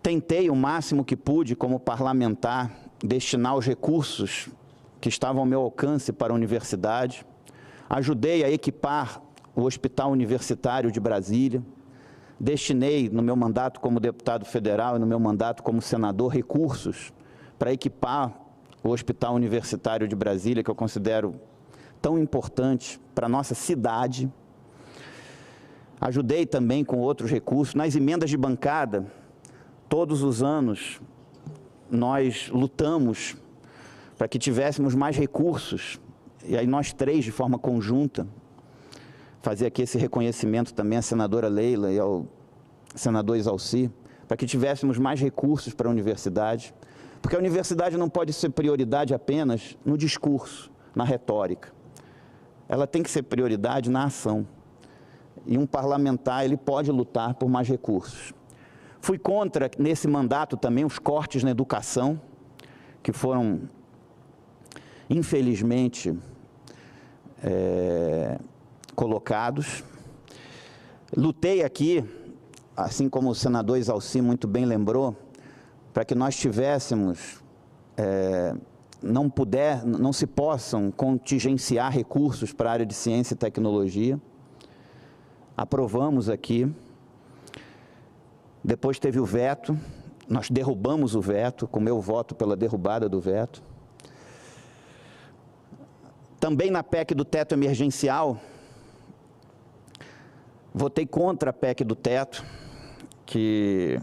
Tentei o máximo que pude, como parlamentar, destinar os recursos que estavam ao meu alcance para a universidade. Ajudei a equipar o Hospital Universitário de Brasília. Destinei, no meu mandato como deputado federal e no meu mandato como senador, recursos para equipar o Hospital Universitário de Brasília, que eu considero tão importante para a nossa cidade. Ajudei também com outros recursos. Nas emendas de bancada, todos os anos, nós lutamos para que tivéssemos mais recursos, e aí nós três, de forma conjunta, fazer aqui esse reconhecimento também à senadora Leila e ao senador Exalci, para que tivéssemos mais recursos para a universidade, porque a universidade não pode ser prioridade apenas no discurso, na retórica. Ela tem que ser prioridade na ação. E um parlamentar, ele pode lutar por mais recursos. Fui contra, nesse mandato também, os cortes na educação, que foram, infelizmente, colocados. Lutei aqui, assim como o senador Exalci muito bem lembrou, para que nós tivéssemos, não se possam contingenciar recursos para a área de ciência e tecnologia. Aprovamos aqui. Depois teve o veto, nós derrubamos o veto, com meu voto pela derrubada do veto. Também na PEC do teto emergencial, votei contra a PEC do teto, que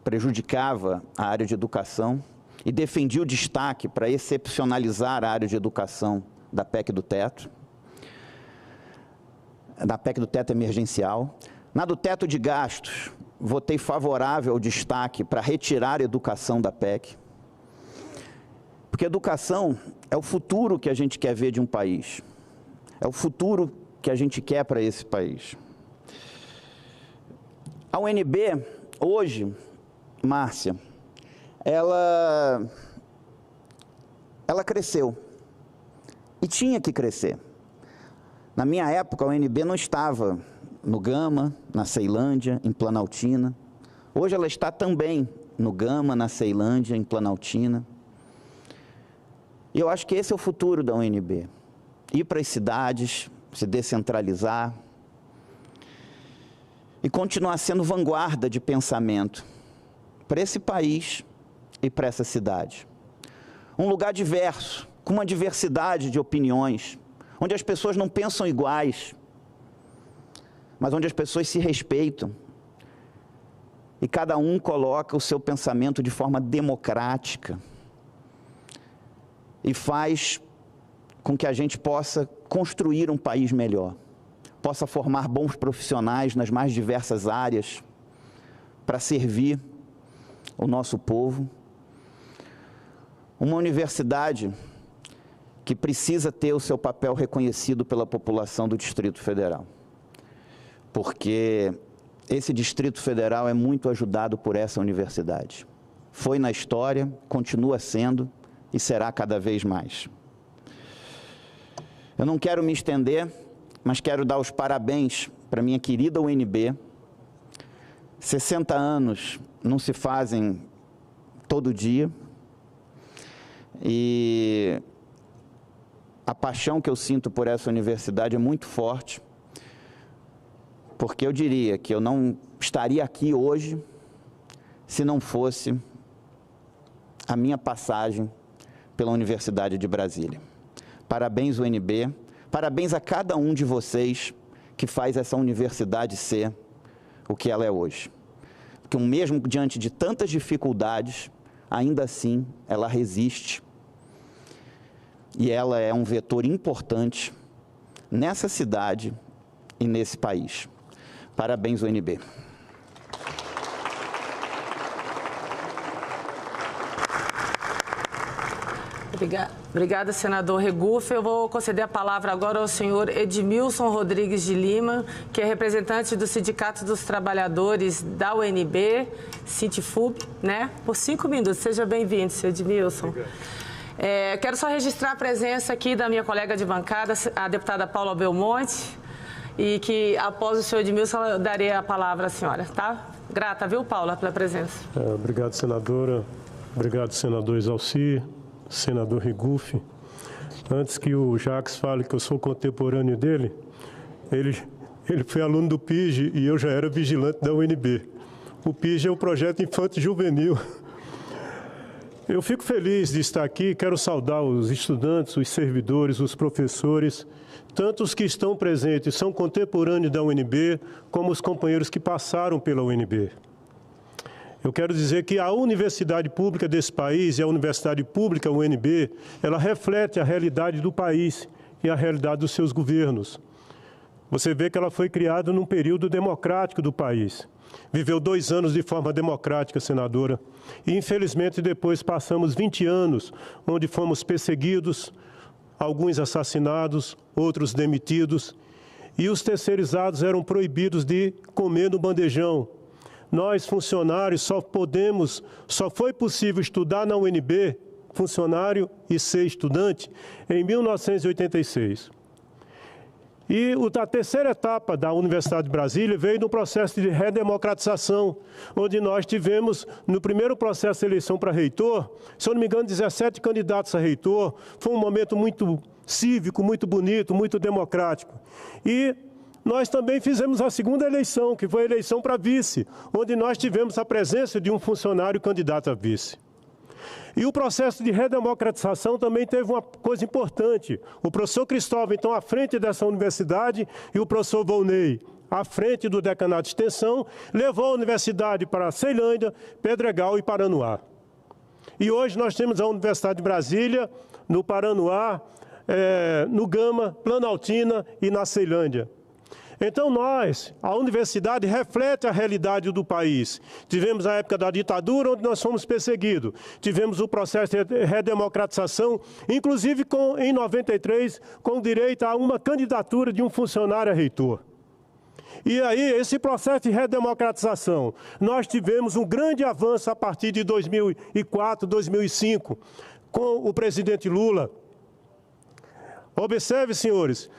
prejudicava a área de educação, e defendi o destaque para excepcionalizar a área de educação da PEC do teto, da PEC do teto emergencial. Na do teto de gastos, votei favorável ao destaque para retirar a educação da PEC, porque educação é o futuro que a gente quer ver de um país, é o futuro que a gente quer para esse país. A UNB, hoje, Márcia, ela cresceu e tinha que crescer. Na minha época, a UNB não estava no Gama, na Ceilândia, em Planaltina. Hoje ela está também no Gama, na Ceilândia, em Planaltina. E eu acho que esse é o futuro da UNB. Ir para as cidades, se descentralizar e continuar sendo vanguarda de pensamento para esse país e para essa cidade. Um lugar diverso, com uma diversidade de opiniões, onde as pessoas não pensam iguais, mas onde as pessoas se respeitam e cada um coloca o seu pensamento de forma democrática e faz com que a gente possa construir um país melhor, possa formar bons profissionais nas mais diversas áreas para servir o nosso povo. Uma universidade que precisa ter o seu papel reconhecido pela população do Distrito Federal, porque esse Distrito Federal é muito ajudado por essa universidade. Foi na história, continua sendo e será cada vez mais. Eu não quero me estender, mas quero dar os parabéns para minha querida UNB. 60 anos não se fazem todo dia. E a paixão que eu sinto por essa universidade é muito forte, porque eu diria que eu não estaria aqui hoje se não fosse a minha passagem pela Universidade de Brasília. Parabéns, UNB, parabéns a cada um de vocês que faz essa universidade ser o que ela é hoje. Porque mesmo diante de tantas dificuldades, ainda assim ela resiste e ela é um vetor importante nessa cidade e nesse país. Parabéns, UNB. Obrigada, senador Regufe. Eu vou conceder a palavra agora ao senhor Edmilson Rodrigues de Lima, que é representante do Sindicato dos Trabalhadores da UNB, Sintfub, né? Por 5 minutos. Seja bem-vindo, senhor Edmilson. Quero só registrar a presença aqui da minha colega de bancada, a deputada Paula Belmonte, e que, após o senhor Edmilson, eu darei a palavra à senhora, tá? Grata, viu, Paula, pela presença. Obrigado, senadora. Obrigado, senador Exalci, senador Regufe. Antes que o Jacques fale que eu sou contemporâneo dele, ele foi aluno do PIG e eu já era vigilante da UNB. O PIG é o Projeto Infanto Juvenil. Eu fico feliz de estar aqui, quero saudar os estudantes, os servidores, os professores, tanto os que estão presentes, são contemporâneos da UNB, como os companheiros que passaram pela UNB. Eu quero dizer que a universidade pública desse país e a universidade pública UNB, ela reflete a realidade do país e a realidade dos seus governos. Você vê que ela foi criada num período democrático do país. Viveu 2 anos de forma democrática, senadora. E, infelizmente, depois passamos 20 anos, onde fomos perseguidos, alguns assassinados, outros demitidos, e os terceirizados eram proibidos de comer no bandejão. Nós, funcionários, só foi possível estudar na UNB, funcionário e ser estudante, em 1986. E a terceira etapa da Universidade de Brasília veio no processo de redemocratização, onde nós tivemos, no primeiro processo de eleição para reitor, se eu não me engano, 17 candidatos a reitor. Foi um momento muito cívico, muito bonito, muito democrático. E nós também fizemos a segunda eleição, que foi a eleição para vice, onde nós tivemos a presença de um funcionário candidato a vice. E o processo de redemocratização também teve uma coisa importante. O professor Cristóvão, então, à frente dessa universidade, e o professor Volney, à frente do decanato de extensão, levou a universidade para Ceilândia, Pedregal e Paranoá. E hoje nós temos a Universidade de Brasília, no Paranoá, no Gama, Planaltina e na Ceilândia. Então a universidade reflete a realidade do país. Tivemos a época da ditadura, onde nós fomos perseguidos. Tivemos o processo de redemocratização, inclusive em 93, com direito a uma candidatura de um funcionário a reitor. E aí, esse processo de redemocratização, nós tivemos um grande avanço a partir de 2004, 2005, com o presidente Lula. Observe, senhores,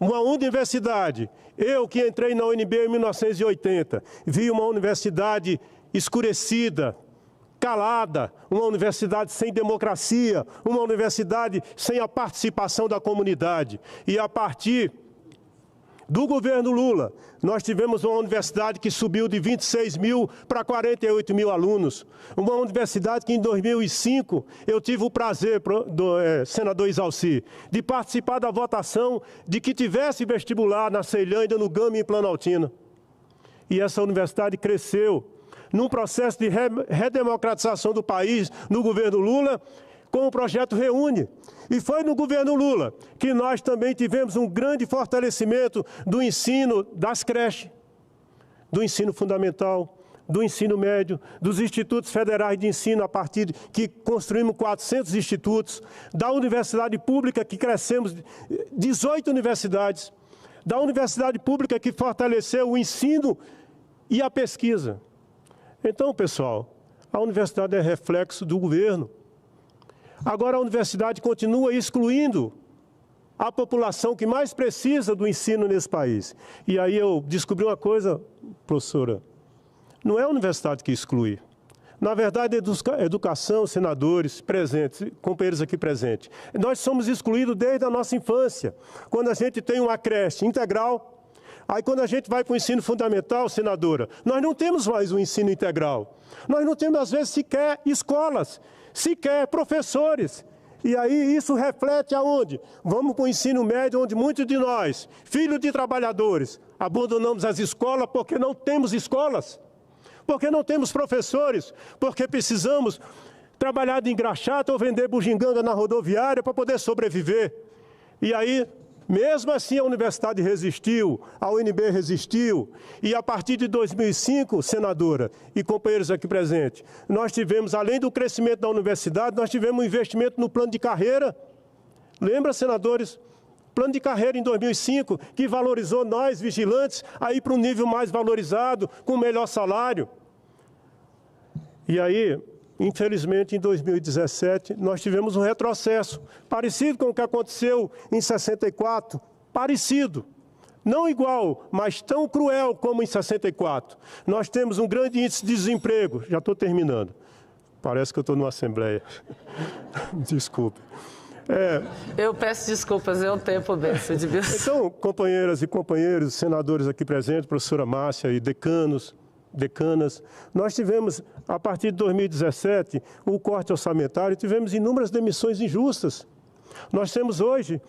uma universidade, eu que entrei na UNB em 1980, vi uma universidade escurecida, calada, uma universidade sem democracia, uma universidade sem a participação da comunidade. E a partir do governo Lula, nós tivemos uma universidade que subiu de 26 mil para 48 mil alunos. Uma universidade que em 2005 eu tive o prazer, senador Isalci, de participar da votação de que tivesse vestibular na Ceilândia, no Gama e em Planaltina. E essa universidade cresceu num processo de redemocratização do país no governo Lula, com o projeto Reúne. E foi no governo Lula que nós também tivemos um grande fortalecimento do ensino das creches, do ensino fundamental, do ensino médio, dos institutos federais de ensino, a partir de que construímos 400 institutos, da universidade pública que crescemos 18 universidades, da universidade pública que fortaleceu o ensino e a pesquisa. Então, pessoal, a universidade é reflexo do governo. Agora, a universidade continua excluindo a população que mais precisa do ensino nesse país. E aí eu descobri uma coisa, professora, não é a universidade que exclui. Na verdade, educação, senadores presentes, companheiros aqui presentes, nós somos excluídos desde a nossa infância, quando a gente tem uma creche integral. Aí, quando a gente vai para o ensino fundamental, senadora, nós não temos mais um ensino integral. Nós não temos, às vezes, sequer escolas, sequer professores. E aí isso reflete aonde? Vamos para o ensino médio, onde muitos de nós, filhos de trabalhadores, abandonamos as escolas porque não temos escolas, porque não temos professores, porque precisamos trabalhar de engraxata ou vender bugiganga na rodoviária para poder sobreviver. E aí, mesmo assim, a universidade resistiu, a UNB resistiu, e a partir de 2005, senadora e companheiros aqui presentes, nós tivemos, além do crescimento da universidade, nós tivemos um investimento no plano de carreira. Lembra, senadores? Plano de carreira em 2005, que valorizou nós, vigilantes, a ir para um nível mais valorizado, com melhor salário. E aí, infelizmente, em 2017, nós tivemos um retrocesso, parecido com o que aconteceu em 64, parecido, não igual, mas tão cruel como em 64. Nós temos um grande índice de desemprego, já estou terminando, parece que eu estou numa assembleia, desculpe. Eu peço desculpas, é o tempo, Bênção de Deus. Então, companheiras e companheiros, senadores aqui presentes, professora Márcia e decanas, nós tivemos, a partir de 2017, o corte orçamentário, tivemos inúmeras demissões injustas. Nós temos hoje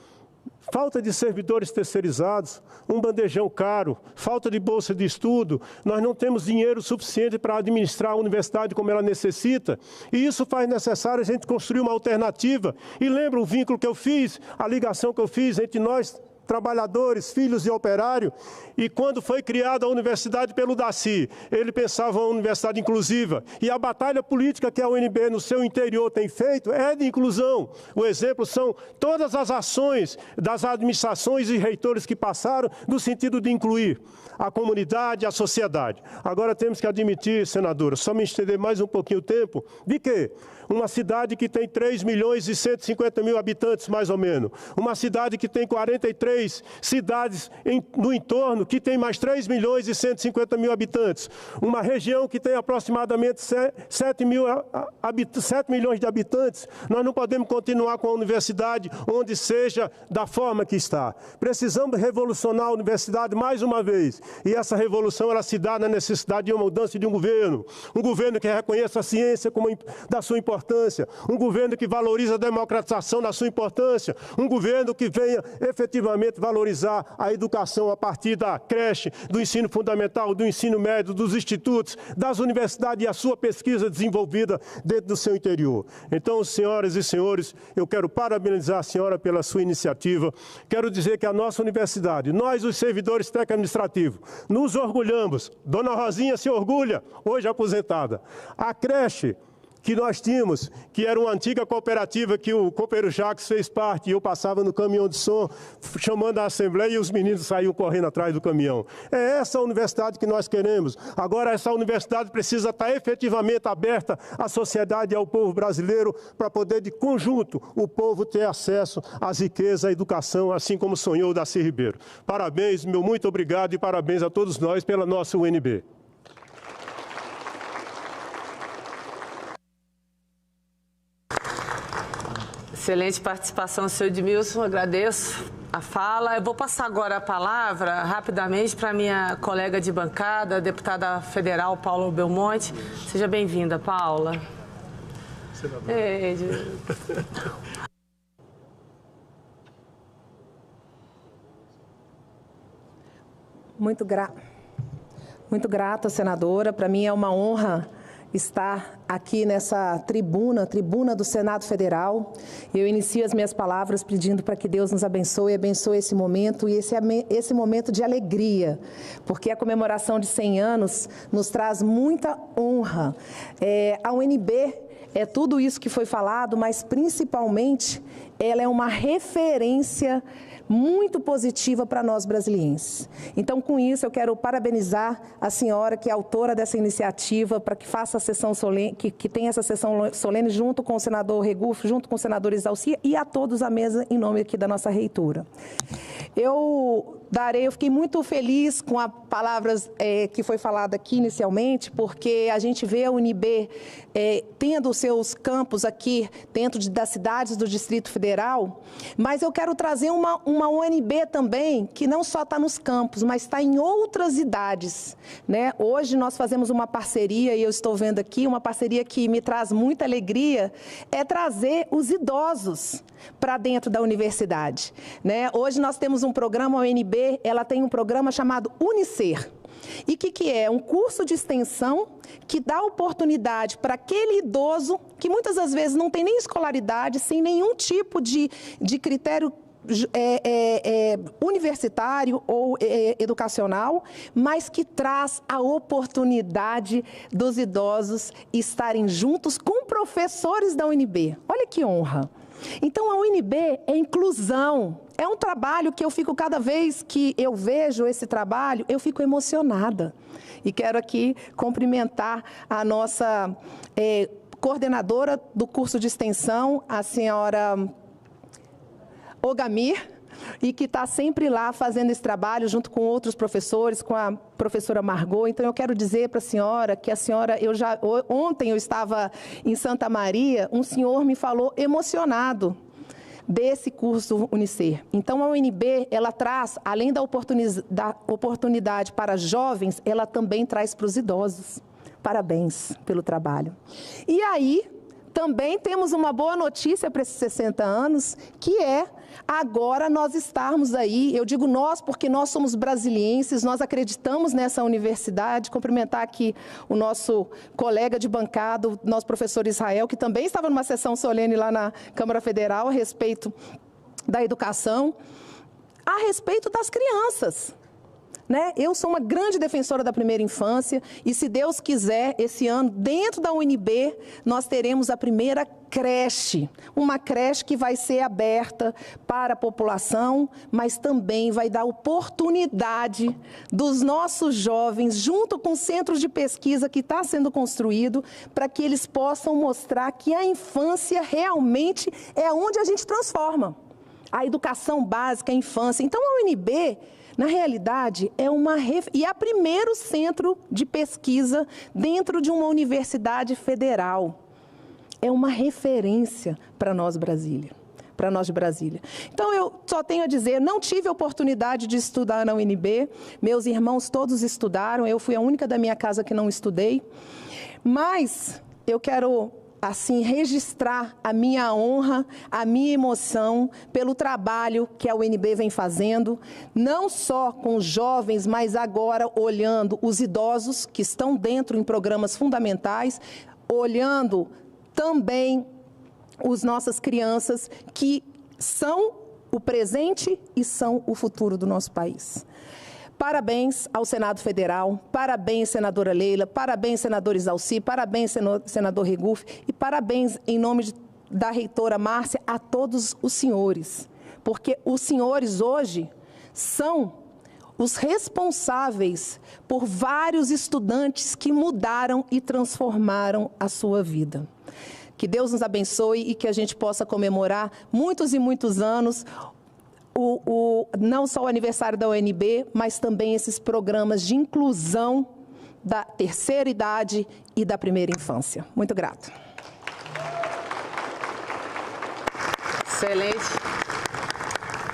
falta de servidores terceirizados, um bandejão caro, falta de bolsa de estudo, nós não temos dinheiro suficiente para administrar a universidade como ela necessita, e isso faz necessário a gente construir uma alternativa. E lembra o vínculo que eu fiz, a ligação que eu fiz entre nós, trabalhadores, filhos de operário, e quando foi criada a universidade pelo Daci, ele pensava uma universidade inclusiva, e a batalha política que a UNB no seu interior tem feito é de inclusão. O exemplo são todas as ações das administrações e reitores que passaram no sentido de incluir a comunidade, a sociedade. Agora temos que admitir, senadora, só me estender mais um pouquinho o tempo, de que uma cidade que tem 3 milhões e 150 mil habitantes, mais ou menos, uma cidade que tem 43 cidades no entorno, que tem mais 3 milhões e 150 mil habitantes, uma região que tem aproximadamente 7 milhões de habitantes, nós não podemos continuar com a universidade onde seja da forma que está. Precisamos revolucionar a universidade mais uma vez, e essa revolução ela se dá na necessidade de uma mudança de um governo que reconheça a ciência como da sua importância, um governo que valoriza a democratização da sua importância, um governo que venha efetivamente valorizar a educação a partir da creche, do ensino fundamental, do ensino médio, dos institutos, das universidades e a sua pesquisa desenvolvida dentro do seu interior. Então, senhoras e senhores, eu quero parabenizar a senhora pela sua iniciativa. Quero dizer que a nossa universidade, nós, os servidores técnico-administrativos, nos orgulhamos. Dona Rosinha se orgulha, hoje aposentada. A creche que nós tínhamos, que era uma antiga cooperativa que o companheiro Jacques fez parte, e eu passava no caminhão de som, chamando a Assembleia, e os meninos saíam correndo atrás do caminhão. É essa a universidade que nós queremos. Agora, essa universidade precisa estar efetivamente aberta à sociedade e ao povo brasileiro, para poder, de conjunto, o povo ter acesso às riquezas, à educação, assim como sonhou o Daci Ribeiro. Parabéns, meu muito obrigado, e parabéns a todos nós pela nossa UNB. Excelente participação, senhor Edmilson, agradeço a fala. Eu vou passar agora a palavra rapidamente para a minha colega de bancada, a deputada federal Paula Belmonte. Seja bem-vinda, Paula. Muito grata, senadora. Para mim é uma honra estar aqui nessa tribuna do Senado Federal. Eu inicio as minhas palavras pedindo para que Deus nos abençoe esse momento, e esse momento de alegria, porque a comemoração de 100 anos nos traz muita honra. A UNB é tudo isso que foi falado, mas principalmente ela é uma referência muito positiva para nós brasileiros. Então, com isso, eu quero parabenizar a senhora, que é autora dessa iniciativa, para que faça a sessão solene, que tenha essa sessão solene junto com o senador Regufo, junto com o senador Exalcia, e a todos à mesa, em nome aqui da nossa reitora. Eu fiquei muito feliz com as palavras que foi falada aqui inicialmente, porque a gente vê a UNB tendo os seus campos aqui dentro das cidades do Distrito Federal, mas eu quero trazer uma UNB também que não só está nos campos, mas está em outras idades, né? Hoje nós fazemos uma parceria, e eu estou vendo aqui, uma parceria que me traz muita alegria, é trazer os idosos para dentro da universidade, né? Hoje nós temos um programa, a UNB, ela tem um programa chamado Unicer. E o que é? Um curso de extensão que dá oportunidade para aquele idoso que muitas das vezes não tem nem escolaridade, sem nenhum tipo de critério universitário ou educacional, mas que traz a oportunidade dos idosos estarem juntos com professores da UNB. Olha que honra! Então, a UNB é inclusão. É um trabalho que eu fico, cada vez que eu vejo esse trabalho, eu fico emocionada. E quero aqui cumprimentar a nossa coordenadora do curso de extensão, a senhora Ogamir, e que está sempre lá fazendo esse trabalho junto com outros professores, com a professora Margot. Então, eu quero dizer para a senhora que ontem eu estava em Santa Maria, um senhor me falou emocionado desse curso Unicer. Então, a UNB, ela traz, além da oportunidade para jovens, ela também traz para os idosos. Parabéns pelo trabalho. E aí, também temos uma boa notícia para esses 60 anos, que é agora nós estarmos aí, eu digo nós porque nós somos brasilienses, nós acreditamos nessa universidade. Cumprimentar aqui o nosso colega de bancada, o nosso professor Israel, que também estava numa sessão solene lá na Câmara Federal a respeito da educação, a respeito das crianças. Eu sou uma grande defensora da primeira infância e, se Deus quiser, esse ano, dentro da UNB, nós teremos a primeira creche. Uma creche que vai ser aberta para a população, mas também vai dar oportunidade dos nossos jovens, junto com centros de pesquisa que está sendo construído, para que eles possam mostrar que a infância realmente é onde a gente transforma. A educação básica, a infância. Então, a UNB... na realidade, é o primeiro centro de pesquisa dentro de uma universidade federal. É uma referência para nós, Brasília. Para nós de Brasília. Então, eu só tenho a dizer, não tive a oportunidade de estudar na UNB, meus irmãos todos estudaram, eu fui a única da minha casa que não estudei, mas eu quero... assim, registrar a minha honra, a minha emoção pelo trabalho que a UNB vem fazendo, não só com os jovens, mas agora olhando os idosos que estão dentro em programas fundamentais, olhando também as nossas crianças que são o presente e são o futuro do nosso país. Parabéns ao Senado Federal, parabéns, senadora Leila, parabéns, senador Isalci, parabéns, senador Regufe, e parabéns, em nome da reitora Márcia, a todos os senhores, porque os senhores hoje são os responsáveis por vários estudantes que mudaram e transformaram a sua vida. Que Deus nos abençoe e que a gente possa comemorar muitos e muitos anos, não só o aniversário da UNB, mas também esses programas de inclusão da terceira idade e da primeira infância. Muito grata. Excelente.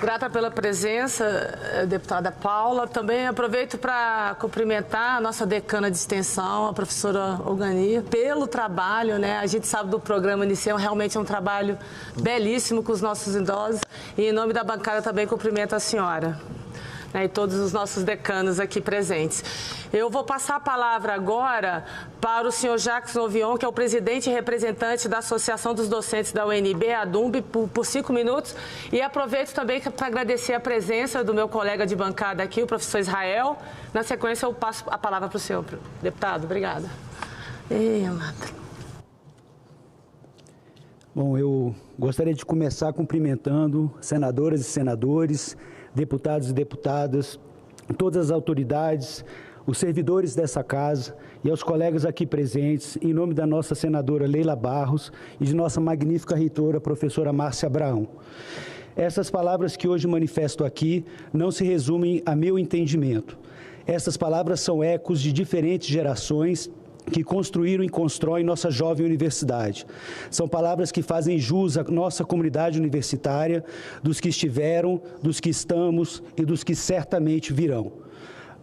Grata pela presença, deputada Paula. Também aproveito para cumprimentar a nossa decana de extensão, a professora Ogani, pelo trabalho, A gente sabe do programa Inicial, realmente é um trabalho belíssimo com os nossos idosos. E em nome da bancada também cumprimento a senhora, E todos os nossos decanos aqui presentes. Eu vou passar a palavra agora para o senhor Jacques Novion, que é o presidente e representante da Associação dos Docentes da UNB, a ADUNB, por 5 minutos. E aproveito também para agradecer a presença do meu colega de bancada aqui, o professor Israel. Na sequência, eu passo a palavra para o senhor, deputado. Obrigada. Bom, eu gostaria de começar cumprimentando senadoras e senadores, deputados e deputadas, todas as autoridades, os servidores dessa casa e aos colegas aqui presentes, em nome da nossa senadora Leila Barros e de nossa magnífica reitora, professora Márcia Abraão. Essas palavras que hoje manifesto aqui não se resumem a meu entendimento. Essas palavras são ecos de diferentes gerações que construíram e constroem nossa jovem universidade. São palavras que fazem jus à nossa comunidade universitária, dos que estiveram, dos que estamos e dos que certamente virão.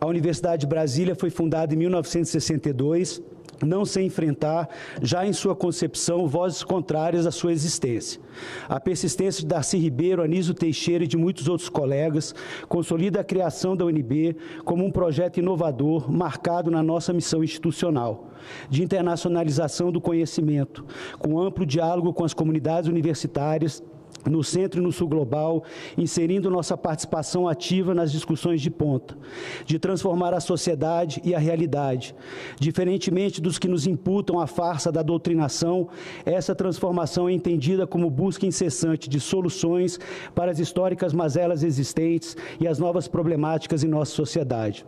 A Universidade de Brasília foi fundada em 1962, não sem enfrentar, já em sua concepção, vozes contrárias à sua existência. A persistência de Darcy Ribeiro, Anísio Teixeira e de muitos outros colegas consolida a criação da UNB como um projeto inovador marcado na nossa missão institucional, de internacionalização do conhecimento, com amplo diálogo com as comunidades universitárias, no Centro e no Sul Global, inserindo nossa participação ativa nas discussões de ponta, de transformar a sociedade e a realidade. Diferentemente dos que nos imputam a farsa da doutrinação, essa transformação é entendida como busca incessante de soluções para as históricas mazelas existentes e as novas problemáticas em nossa sociedade.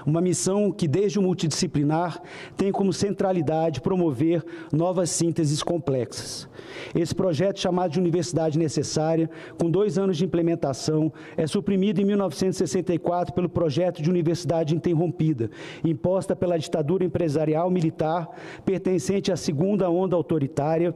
Uma missão que, desde o multidisciplinar, tem como centralidade promover novas sínteses complexas. Esse projeto, chamado de Universidade Necessária, com 2 anos de implementação, é suprimido em 1964 pelo projeto de Universidade Interrompida, imposta pela ditadura empresarial militar, pertencente à segunda onda autoritária,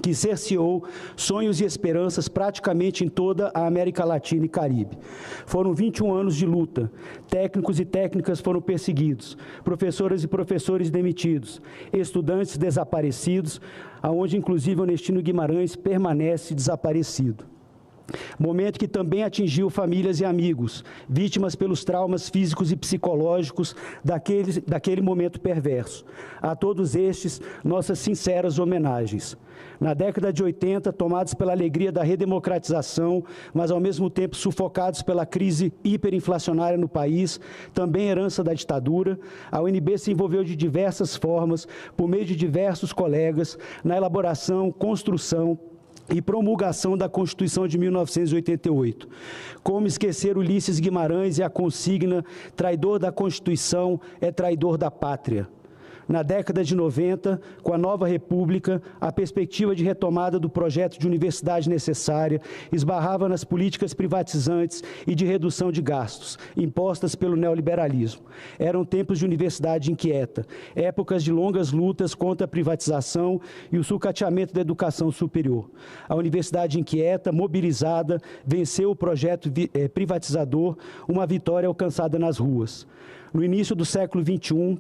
que cerceou sonhos e esperanças praticamente em toda a América Latina e Caribe. Foram 21 anos de luta. Técnicos e técnicas foram perseguidos, professoras e professores demitidos, estudantes desaparecidos, aonde inclusive Onestino Guimarães permanece desaparecido. Momento que também atingiu famílias e amigos, vítimas pelos traumas físicos e psicológicos daquele momento perverso. A todos estes, nossas sinceras homenagens. Na década de 80, tomados pela alegria da redemocratização, mas ao mesmo tempo sufocados pela crise hiperinflacionária no país, também herança da ditadura, a UNB se envolveu de diversas formas, por meio de diversos colegas, na elaboração, construção e promulgação da Constituição de 1988. Como esquecer Ulisses Guimarães e a consigna "traidor da Constituição é traidor da pátria"? Na década de 90, com a nova República, a perspectiva de retomada do projeto de universidade necessária esbarrava nas políticas privatizantes e de redução de gastos, impostas pelo neoliberalismo. Eram tempos de universidade inquieta, épocas de longas lutas contra a privatização e o sucateamento da educação superior. A universidade inquieta, mobilizada, venceu o projeto privatizador, uma vitória alcançada nas ruas. No início do século XXI,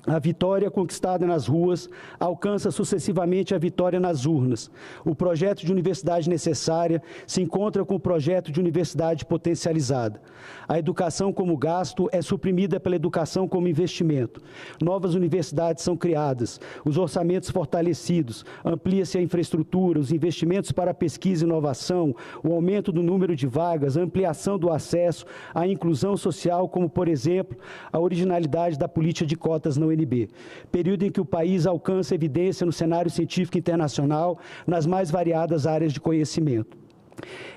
a vitória conquistada nas ruas alcança sucessivamente a vitória nas urnas. O projeto de universidade necessária se encontra com o projeto de universidade potencializada. A educação como gasto é suprimida pela educação como investimento. Novas universidades são criadas, os orçamentos fortalecidos, amplia-se a infraestrutura, os investimentos para pesquisa e inovação, o aumento do número de vagas, a ampliação do acesso, a inclusão social, como, por exemplo, a originalidade da política de cotas na UNB, período em que o país alcança evidência no cenário científico internacional nas mais variadas áreas de conhecimento.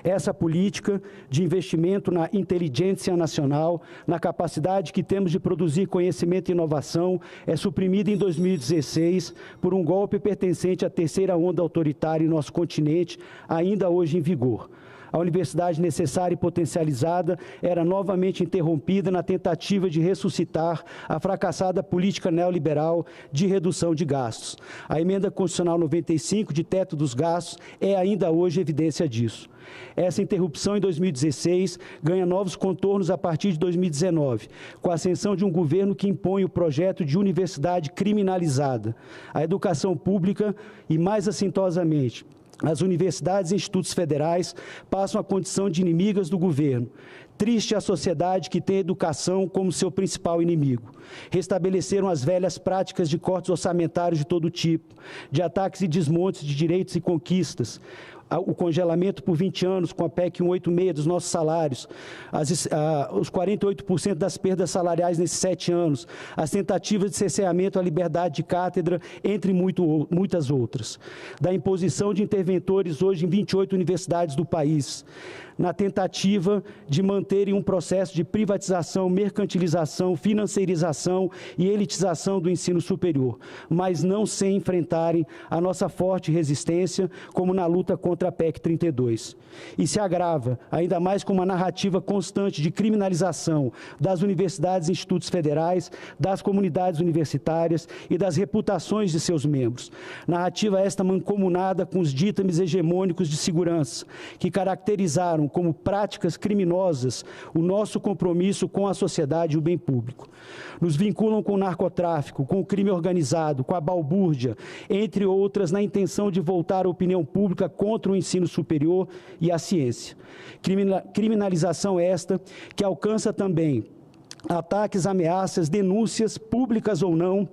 Essa política de investimento na inteligência nacional, na capacidade que temos de produzir conhecimento e inovação, é suprimida em 2016 por um golpe pertencente à terceira onda autoritária em nosso continente, ainda hoje em vigor. A universidade necessária e potencializada era novamente interrompida na tentativa de ressuscitar a fracassada política neoliberal de redução de gastos. A emenda constitucional 95 de teto dos gastos é ainda hoje evidência disso. Essa interrupção em 2016 ganha novos contornos a partir de 2019, com a ascensão de um governo que impõe o projeto de universidade criminalizada. A educação pública e, mais assintosamente, as universidades e institutos federais passam a condição de inimigas do governo. Triste a sociedade que tem a educação como seu principal inimigo. Restabeleceram as velhas práticas de cortes orçamentários de todo tipo, de ataques e desmontes de direitos e conquistas, o congelamento por 20 anos com a PEC 186 dos nossos salários, os 48% das perdas salariais nesses 7 anos, as tentativas de cerceamento à liberdade de cátedra, entre muitas outras. Da imposição de interventores hoje em 28 universidades do país, na tentativa de manterem um processo de privatização, mercantilização, financeirização e elitização do ensino superior, mas não sem enfrentarem a nossa forte resistência, como na luta contra a PEC 32. E se agrava, ainda mais com uma narrativa constante de criminalização das universidades e institutos federais, das comunidades universitárias e das reputações de seus membros. Narrativa esta mancomunada com os ditames hegemônicos de segurança, que caracterizaram como práticas criminosas o nosso compromisso com a sociedade e o bem público. Nos vinculam com o narcotráfico, com o crime organizado, com a balbúrdia, entre outras, na intenção de voltar a opinião pública contra o ensino superior e a ciência. Criminalização esta que alcança também ataques, ameaças, denúncias, públicas ou não,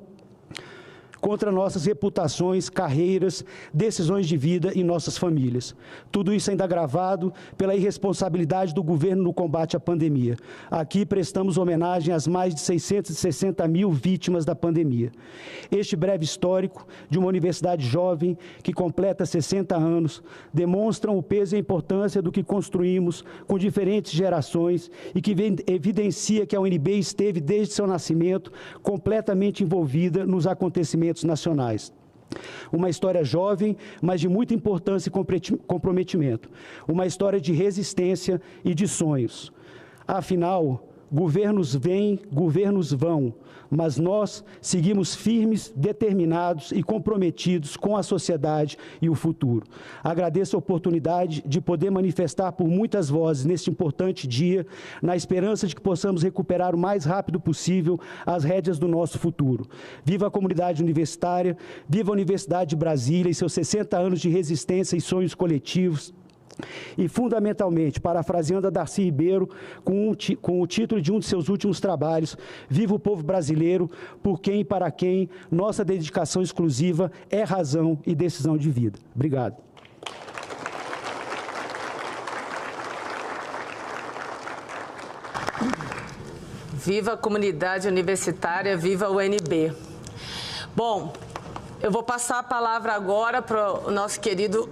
contra nossas reputações, carreiras, decisões de vida e nossas famílias. Tudo isso ainda agravado pela irresponsabilidade do governo no combate à pandemia. Aqui prestamos homenagem às mais de 660 mil vítimas da pandemia. Este breve histórico de uma universidade jovem que completa 60 anos demonstram o peso e a importância do que construímos com diferentes gerações e que evidencia que a UNB esteve desde seu nascimento completamente envolvida nos acontecimentos nacionais. Uma história jovem, mas de muita importância e comprometimento. Uma história de resistência e de sonhos. Afinal, Governos vêm, governos vão, mas nós seguimos firmes, determinados e comprometidos com a sociedade e o futuro. Agradeço a oportunidade de poder manifestar por muitas vozes neste importante dia, na esperança de que possamos recuperar o mais rápido possível as rédeas do nosso futuro. Viva a comunidade universitária, viva a Universidade de Brasília e seus 60 anos de resistência e sonhos coletivos. E, fundamentalmente, parafraseando a Darcy Ribeiro, com o título de um de seus últimos trabalhos, viva o povo brasileiro, por quem e para quem nossa dedicação exclusiva é razão e decisão de vida. Obrigado. Viva a comunidade universitária, viva o UNB. Bom, eu vou passar a palavra agora para o nosso querido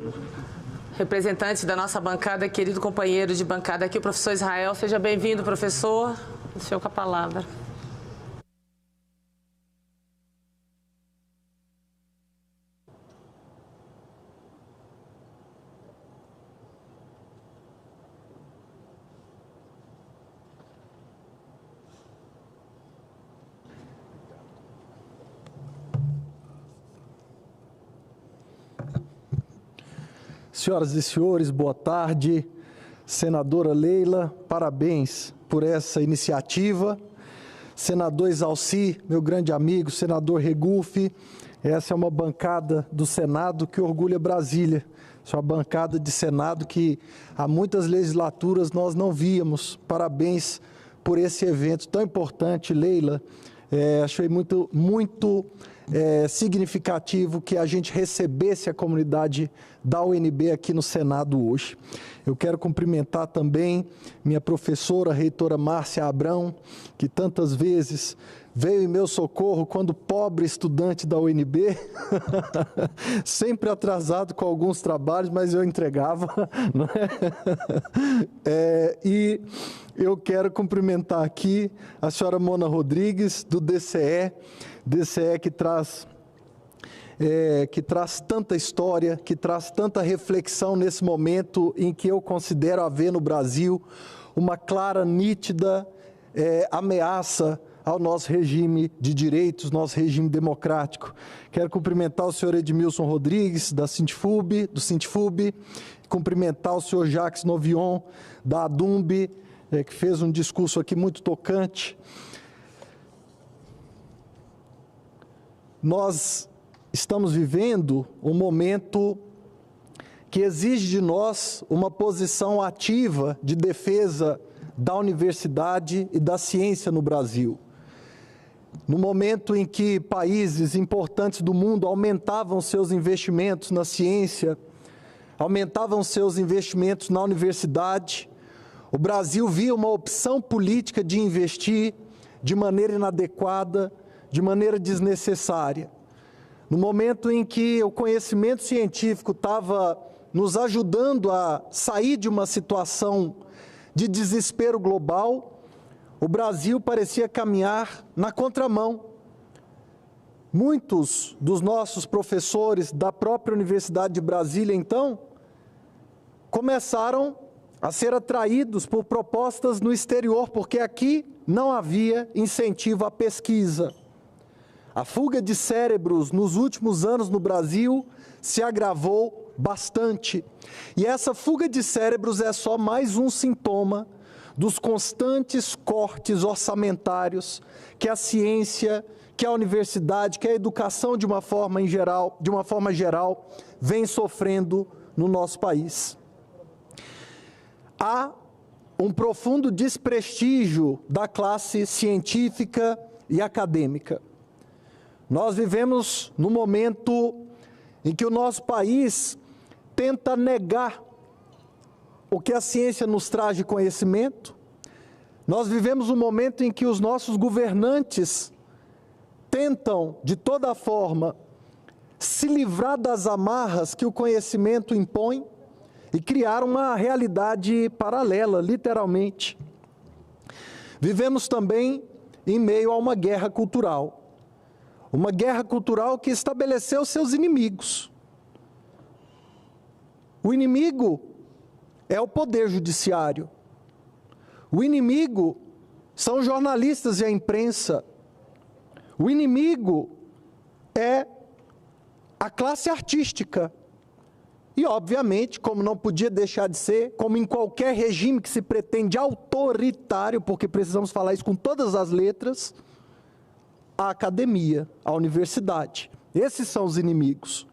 representante da nossa bancada, querido companheiro de bancada aqui, o professor Israel. Seja bem-vindo, professor. O senhor com a palavra. Senhoras e senhores, boa tarde. Senadora Leila, parabéns por essa iniciativa. Senador Exalci, meu grande amigo, senador Regufe, essa é uma bancada do Senado que orgulha Brasília. Essa é uma bancada de Senado que há muitas legislaturas nós não víamos. Parabéns por esse evento tão importante, Leila. Achei muito significativo que a gente recebesse a comunidade da UNB aqui no Senado hoje. Eu quero cumprimentar também minha professora, reitora Márcia Abrão, que tantas vezes veio em meu socorro quando pobre estudante da UNB, sempre atrasado com alguns trabalhos, mas eu entregava, não é? E eu quero cumprimentar aqui a senhora Mona Rodrigues, do DCE que traz tanta história, que traz tanta reflexão nesse momento em que eu considero haver no Brasil uma clara, nítida ameaça ao nosso regime de direitos, nosso regime democrático. Quero cumprimentar o senhor Edmilson Rodrigues, do Sintfub, cumprimentar o senhor Jacques Novion, da ADUMB, que fez um discurso aqui muito tocante. Nós estamos vivendo um momento que exige de nós uma posição ativa de defesa da universidade e da ciência no Brasil. No momento em que países importantes do mundo aumentavam seus investimentos na ciência, aumentavam seus investimentos na universidade, o Brasil via uma opção política de investir de maneira inadequada, de maneira desnecessária. No momento em que o conhecimento científico estava nos ajudando a sair de uma situação de desespero global, o Brasil parecia caminhar na contramão. Muitos dos nossos professores da própria Universidade de Brasília, então, começaram a ser atraídos por propostas no exterior, porque aqui não havia incentivo à pesquisa. A fuga de cérebros nos últimos anos no Brasil se agravou bastante. E essa fuga de cérebros é só mais um sintoma dos constantes cortes orçamentários que a ciência, que a universidade, que a educação de uma forma geral, vem sofrendo no nosso país. Há um profundo desprestígio da classe científica e acadêmica. Nós vivemos num momento em que o nosso país tenta negar o que a ciência nos traz de conhecimento. Nós vivemos um momento em que os nossos governantes tentam, de toda forma, se livrar das amarras que o conhecimento impõe e criar uma realidade paralela, literalmente. Vivemos também em meio a uma guerra cultural. Uma guerra cultural que estabeleceu seus inimigos. O inimigo é o poder judiciário. O inimigo são os jornalistas e a imprensa. O inimigo é a classe artística. E, obviamente, como não podia deixar de ser, como em qualquer regime que se pretende autoritário, porque precisamos falar isso com todas as letras, a academia, a universidade. Esses são os inimigos.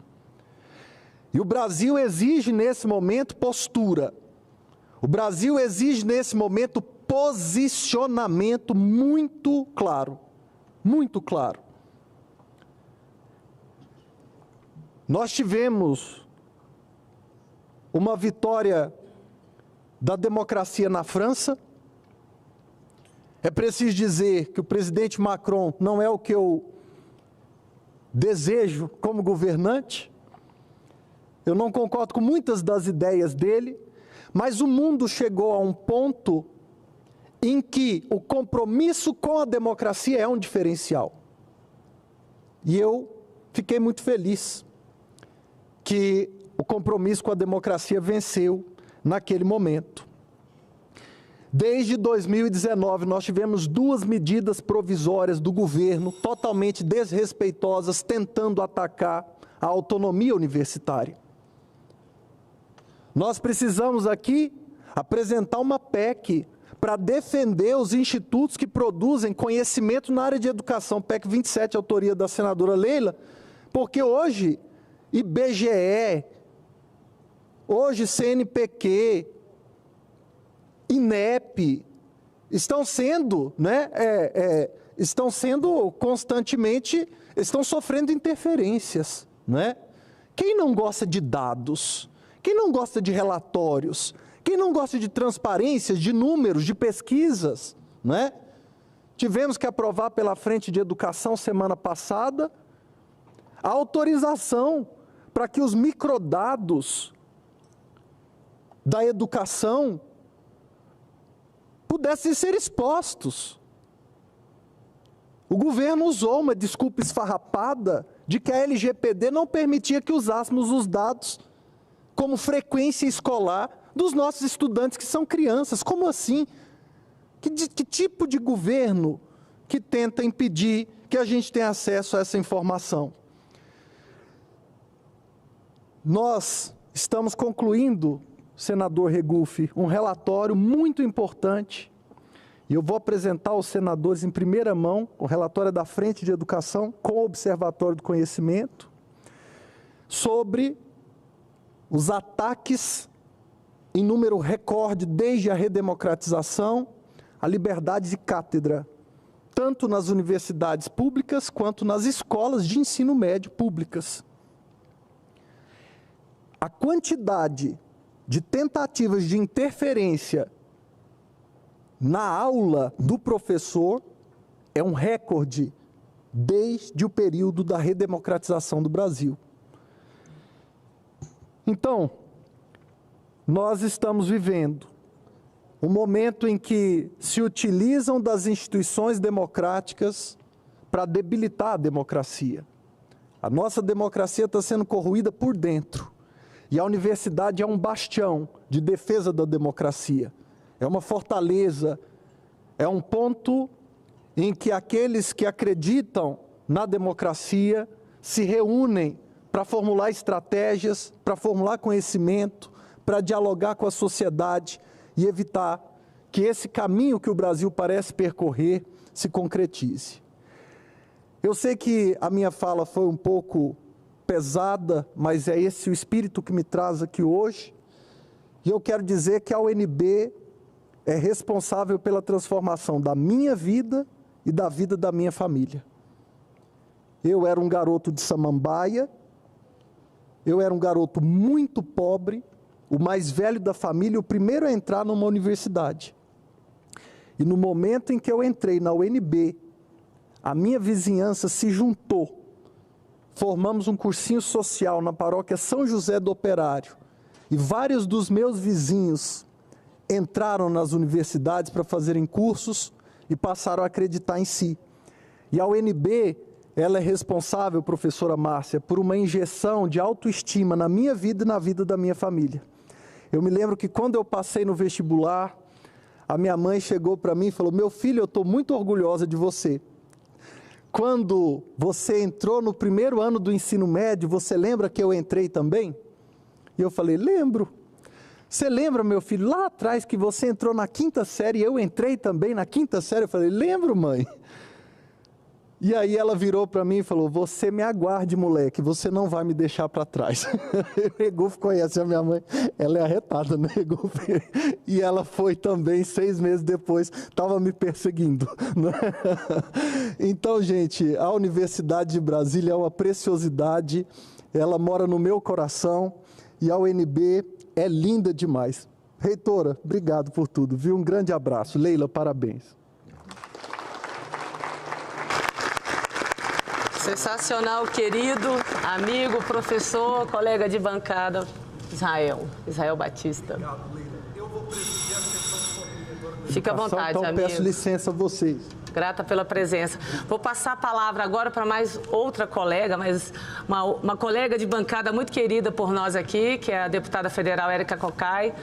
E o Brasil exige, nesse momento, postura. O Brasil exige, nesse momento, posicionamento muito claro. Muito claro. Nós tivemos uma vitória da democracia na França. É preciso dizer que o presidente Macron não é o que eu desejo como governante. Eu não concordo com muitas das ideias dele, mas o mundo chegou a um ponto em que o compromisso com a democracia é um diferencial. E eu fiquei muito feliz que o compromisso com a democracia venceu naquele momento. Desde 2019, nós tivemos 2 medidas provisórias do governo totalmente desrespeitosas, tentando atacar a autonomia universitária. Nós precisamos aqui apresentar uma PEC para defender os institutos que produzem conhecimento na área de educação, PEC 27, autoria da senadora Leila, porque hoje IBGE, hoje CNPq, INEP, estão sendo constantemente, estão sofrendo interferências, né? Quem não gosta de dados? Quem não gosta de relatórios? Quem não gosta de transparências, de números, de pesquisas, né? Tivemos que aprovar pela Frente de Educação semana passada a autorização para que os microdados da educação pudessem ser expostos. O governo usou uma desculpa esfarrapada de que a LGPD não permitia que usássemos os dados como frequência escolar dos nossos estudantes que são crianças. Como assim? Que tipo de governo que tenta impedir que a gente tenha acesso a essa informação? Nós estamos concluindo, senador Regufe, um relatório muito importante, e eu vou apresentar aos senadores em primeira mão o relatório da Frente de Educação com o Observatório do Conhecimento, sobre os ataques em número recorde desde a redemocratização, a liberdade de cátedra, tanto nas universidades públicas quanto nas escolas de ensino médio públicas. A quantidade de tentativas de interferência na aula do professor é um recorde desde o período da redemocratização do Brasil. Então, nós estamos vivendo um momento em que se utilizam das instituições democráticas para debilitar a democracia. A nossa democracia está sendo corroída por dentro. E a universidade é um bastião de defesa da democracia. É uma fortaleza, é um ponto em que aqueles que acreditam na democracia se reúnem para formular estratégias, para formular conhecimento, para dialogar com a sociedade e evitar que esse caminho que o Brasil parece percorrer se concretize. Eu sei que a minha fala foi um pouco pesada, mas é esse o espírito que me traz aqui hoje. E eu quero dizer que a UNB é responsável pela transformação da minha vida e da vida da minha família. Eu era um garoto de Samambaia, eu era um garoto muito pobre, o mais velho da família, o primeiro a entrar numa universidade. E no momento em que eu entrei na UNB, a minha vizinhança se juntou. Formamos um cursinho social na paróquia São José do Operário. E vários dos meus vizinhos entraram nas universidades para fazerem cursos e passaram a acreditar em si. E a UNB, ela é responsável, professora Márcia, por uma injeção de autoestima na minha vida e na vida da minha família. Eu me lembro que quando eu passei no vestibular, a minha mãe chegou para mim e falou: meu filho, eu estou muito orgulhosa de você. Quando você entrou no primeiro ano do ensino médio, você lembra que eu entrei também? E eu falei: lembro. Você lembra, meu filho, lá atrás que você entrou na 5ª série e eu entrei também na 5ª série? Eu falei: lembro, mãe. E aí ela virou para mim e falou: você me aguarde, moleque, você não vai me deixar para trás. Reguf conhece a minha mãe, ela é arretada, né, Reguf? E ela foi também, 6 meses depois, estava me perseguindo. Né? Então, gente, a Universidade de Brasília é uma preciosidade, ela mora no meu coração e a UNB é linda demais. Reitora, obrigado por tudo, viu? Um grande abraço. Leila, parabéns. Sensacional, querido amigo, professor, colega de bancada, Israel Batista. Obrigado, Leila. Eu vou presidir a sessão agora. Fica à vontade, então, amigo. Peço licença a vocês. Grata pela presença. Vou passar a palavra agora para mais outra colega, mas uma colega de bancada muito querida por nós aqui, que é a deputada federal Érica Cocai.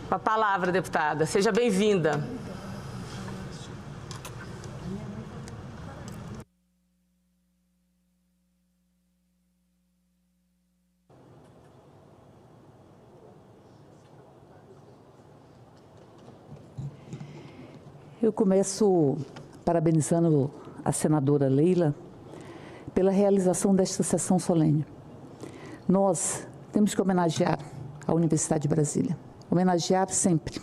Com a palavra, deputada. Seja bem-vinda. Eu começo parabenizando a senadora Leila pela realização desta sessão solene. Nós temos que homenagear a Universidade de Brasília, homenagear sempre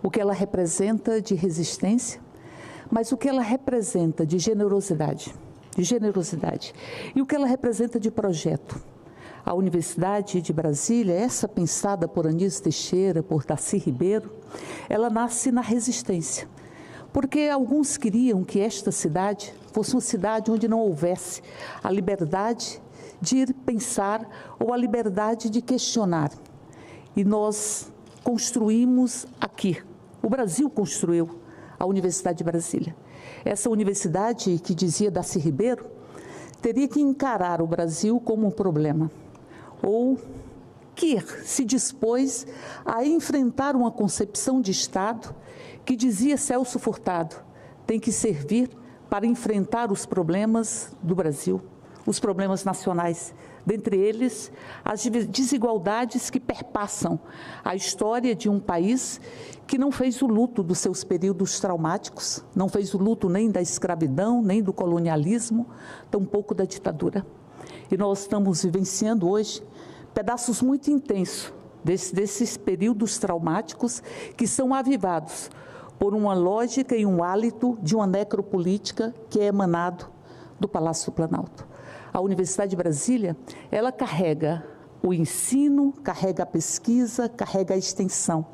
o que ela representa de resistência, mas o que ela representa de generosidade, e o que ela representa de projeto. A Universidade de Brasília, essa pensada por Anísio Teixeira, por Darcy Ribeiro, ela nasce na resistência. Porque alguns queriam que esta cidade fosse uma cidade onde não houvesse a liberdade de ir pensar ou a liberdade de questionar. E nós construímos aqui, o Brasil construiu a Universidade de Brasília. Essa universidade, que dizia Darcy Ribeiro, teria que encarar o Brasil como um problema, ou que se dispôs a enfrentar uma concepção de Estado que dizia Celso Furtado, tem que servir para enfrentar os problemas do Brasil, os problemas nacionais, dentre eles as desigualdades que perpassam a história de um país que não fez o luto dos seus períodos traumáticos, não fez o luto nem da escravidão, nem do colonialismo, tampouco da ditadura. E nós estamos vivenciando hoje pedaços muito intensos desses períodos traumáticos que são avivados por uma lógica e um hálito de uma necropolítica que é emanado do Palácio do Planalto. A Universidade de Brasília, ela carrega o ensino, carrega a pesquisa, carrega a extensão,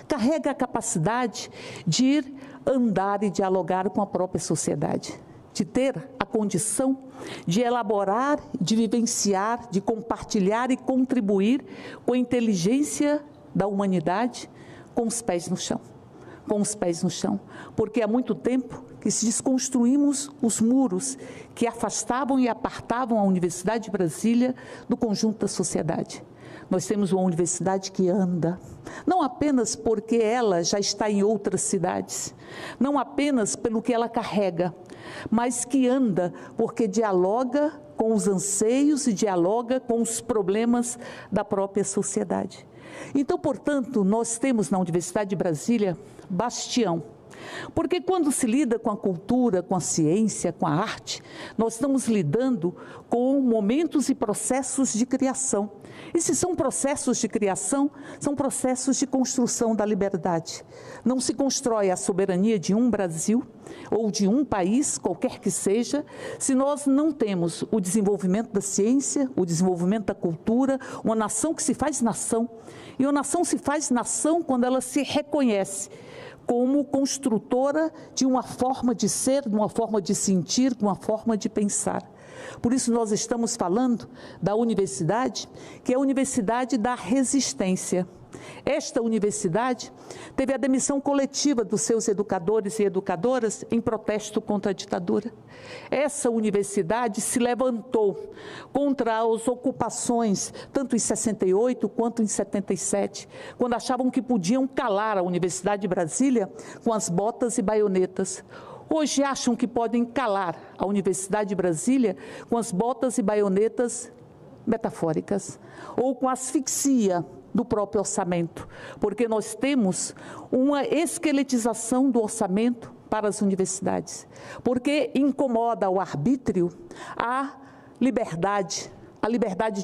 carrega a capacidade de ir andar e dialogar com a própria sociedade, de ter a condição de elaborar, de vivenciar, de compartilhar e contribuir com a inteligência da humanidade com os pés no chão. Com os pés no chão, porque há muito tempo que se desconstruímos os muros que afastavam e apartavam a Universidade de Brasília do conjunto da sociedade. Nós temos uma universidade que anda, não apenas porque ela já está em outras cidades, não apenas pelo que ela carrega, mas que anda porque dialoga com os anseios e dialoga com os problemas da própria sociedade. Então, portanto, nós temos na Universidade de Brasília bastião, porque quando se lida com a cultura, com a ciência, com a arte, nós estamos lidando com momentos e processos de criação. E se são processos de criação, são processos de construção da liberdade. Não se constrói a soberania de um Brasil ou de um país, qualquer que seja, se nós não temos o desenvolvimento da ciência, o desenvolvimento da cultura, uma nação que se faz nação. E uma nação se faz nação quando ela se reconhece como construtora de uma forma de ser, de uma forma de sentir, de uma forma de pensar. Por isso nós estamos falando da universidade, que é a universidade da resistência. Esta universidade teve a demissão coletiva dos seus educadores e educadoras em protesto contra a ditadura. Essa universidade se levantou contra as ocupações, tanto em 68 quanto em 77, quando achavam que podiam calar a Universidade de Brasília com as botas e baionetas. Hoje acham que podem calar a Universidade de Brasília com as botas e baionetas metafóricas, ou com asfixia do próprio orçamento, porque nós temos uma esqueletização do orçamento para as universidades, porque incomoda o arbítrio a liberdade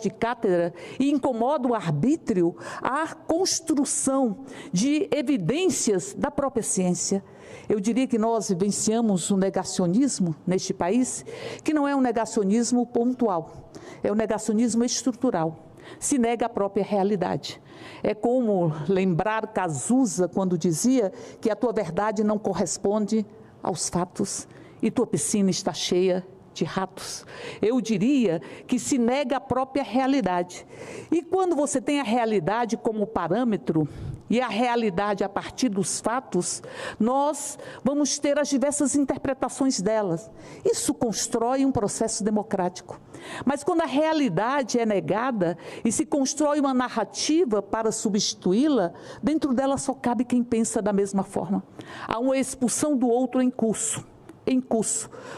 de cátedra, e incomoda o arbítrio a construção de evidências da própria ciência. Eu diria que nós vivenciamos um negacionismo neste país, que não é um negacionismo pontual, é um negacionismo estrutural. Se nega a própria realidade. É como lembrar Cazuza quando dizia que a tua verdade não corresponde aos fatos e tua piscina está cheia de ratos. Eu diria que se nega a própria realidade. E quando você tem a realidade como parâmetro e a realidade a partir dos fatos, nós vamos ter as diversas interpretações delas. Isso constrói um processo democrático. Mas quando a realidade é negada e se constrói uma narrativa para substituí-la, dentro dela só cabe quem pensa da mesma forma. Há uma expulsão do outro em curso,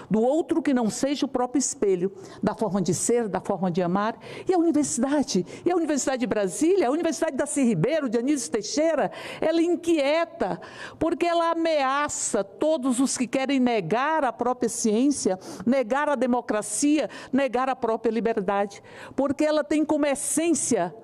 do outro que não seja o próprio espelho, da forma de ser, da forma de amar. E a Universidade de Brasília, a Universidade Darcy Ribeiro, de Anísio Teixeira, ela inquieta, porque ela ameaça todos os que querem negar a própria ciência, negar a democracia, negar a própria liberdade, porque ela tem como essência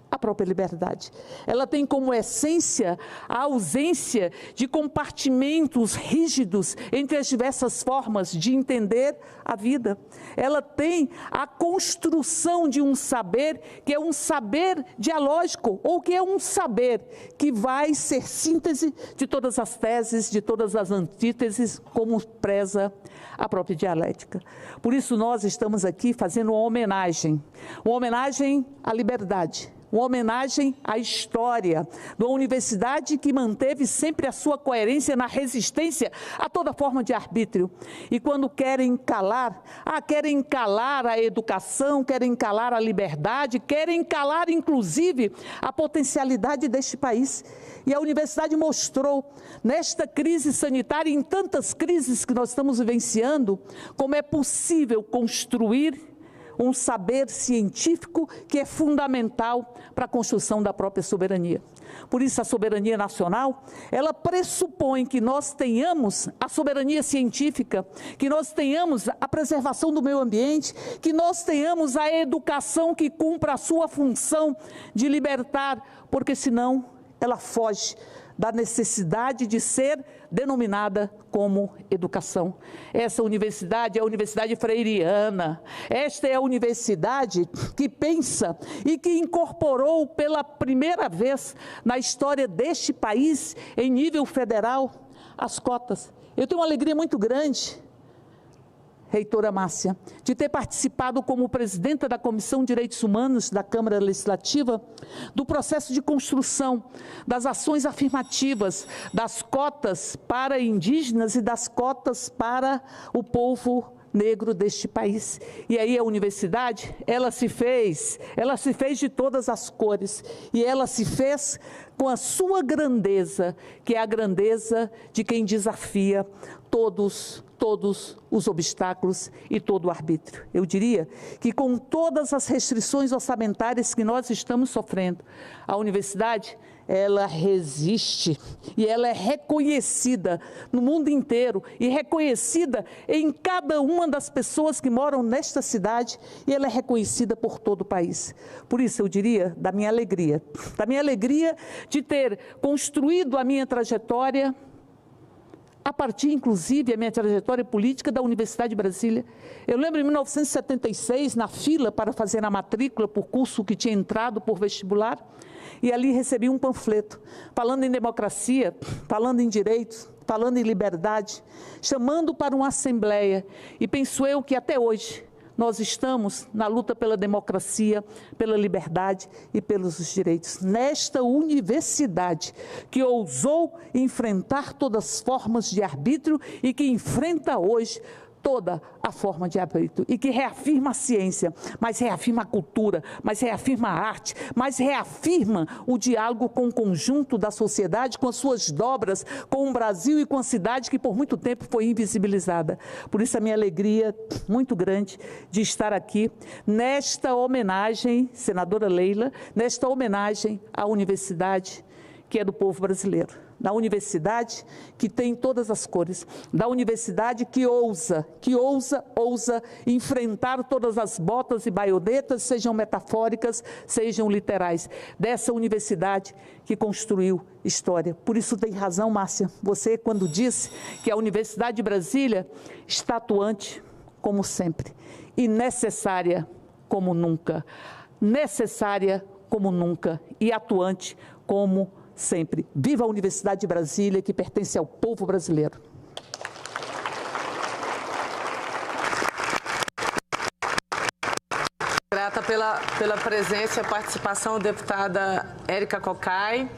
a própria liberdade. Ela tem como essência a ausência de compartimentos rígidos entre as diversas formas de entender a vida. Ela tem a construção de um saber que é um saber dialógico, ou que é um saber que vai ser síntese de todas as teses, de todas as antíteses, como preza a própria dialética. Por isso nós estamos aqui fazendo uma homenagem à liberdade, uma homenagem à história de uma universidade que manteve sempre a sua coerência na resistência a toda forma de arbítrio. E quando querem calar a educação, querem calar a liberdade, querem calar inclusive a potencialidade deste país. E a universidade mostrou, nesta crise sanitária e em tantas crises que nós estamos vivenciando, como é possível construir um saber científico que é fundamental para a construção da própria soberania. Por isso, a soberania nacional, ela pressupõe que nós tenhamos a soberania científica, que nós tenhamos a preservação do meio ambiente, que nós tenhamos a educação que cumpra a sua função de libertar, porque senão ela foge da necessidade de ser denominada como educação. Essa universidade é a Universidade Freiriana. Esta é a universidade que pensa e que incorporou pela primeira vez na história deste país, em nível federal, as cotas. Eu tenho uma alegria muito grande, reitora Márcia, de ter participado como presidenta da Comissão de Direitos Humanos da Câmara Legislativa do processo de construção das ações afirmativas, das cotas para indígenas e das cotas para o povo negro deste país. E aí a universidade, ela se fez de todas as cores, e ela se fez com a sua grandeza, que é a grandeza de quem desafia todos os obstáculos e todo o arbítrio. Eu diria que com todas as restrições orçamentárias que nós estamos sofrendo, a universidade, ela resiste e ela é reconhecida no mundo inteiro e reconhecida em cada uma das pessoas que moram nesta cidade, e ela é reconhecida por todo o país. Por isso eu diria da minha alegria de ter construído a minha trajetória a partir, inclusive, a minha trajetória política da Universidade de Brasília. Eu lembro em 1976, na fila para fazer a matrícula por curso que tinha entrado por vestibular, e ali recebi um panfleto falando em democracia, falando em direitos, falando em liberdade, chamando para uma assembleia. E penso eu que até hoje nós estamos na luta pela democracia, pela liberdade e pelos direitos. Nesta universidade que ousou enfrentar todas as formas de arbítrio e que enfrenta hoje toda a forma de arbítrio e que reafirma a ciência, mas reafirma a cultura, mas reafirma a arte, mas reafirma o diálogo com o conjunto da sociedade, com as suas dobras, com o Brasil e com a cidade que por muito tempo foi invisibilizada. Por isso a minha alegria muito grande de estar aqui nesta homenagem, senadora Leila, nesta homenagem à universidade que é do povo brasileiro. Da universidade que tem todas as cores, da universidade que ousa enfrentar todas as botas e baionetas, sejam metafóricas, sejam literais, dessa universidade que construiu história. Por isso tem razão, Márcia, você quando disse que a Universidade de Brasília está atuante como sempre e necessária como nunca, e atuante como sempre. Viva a Universidade de Brasília, que pertence ao povo brasileiro. Grata pela presença e a participação, deputada Érica Cocai.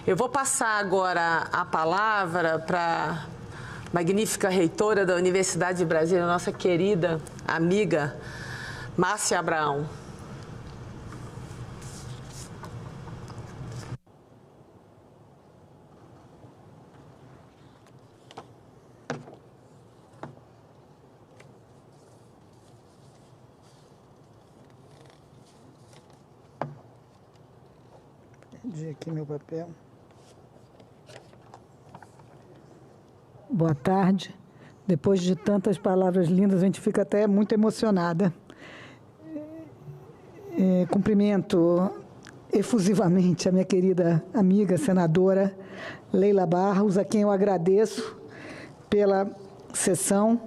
Eu vou passar agora a palavra para a magnífica reitora da Universidade de Brasília, nossa querida amiga Márcia Abraão. Perdi aqui meu papel. Boa tarde. Depois de tantas palavras lindas, a gente fica até muito emocionada. Cumprimento efusivamente a minha querida amiga senadora Leila Barros, a quem eu agradeço pela sessão.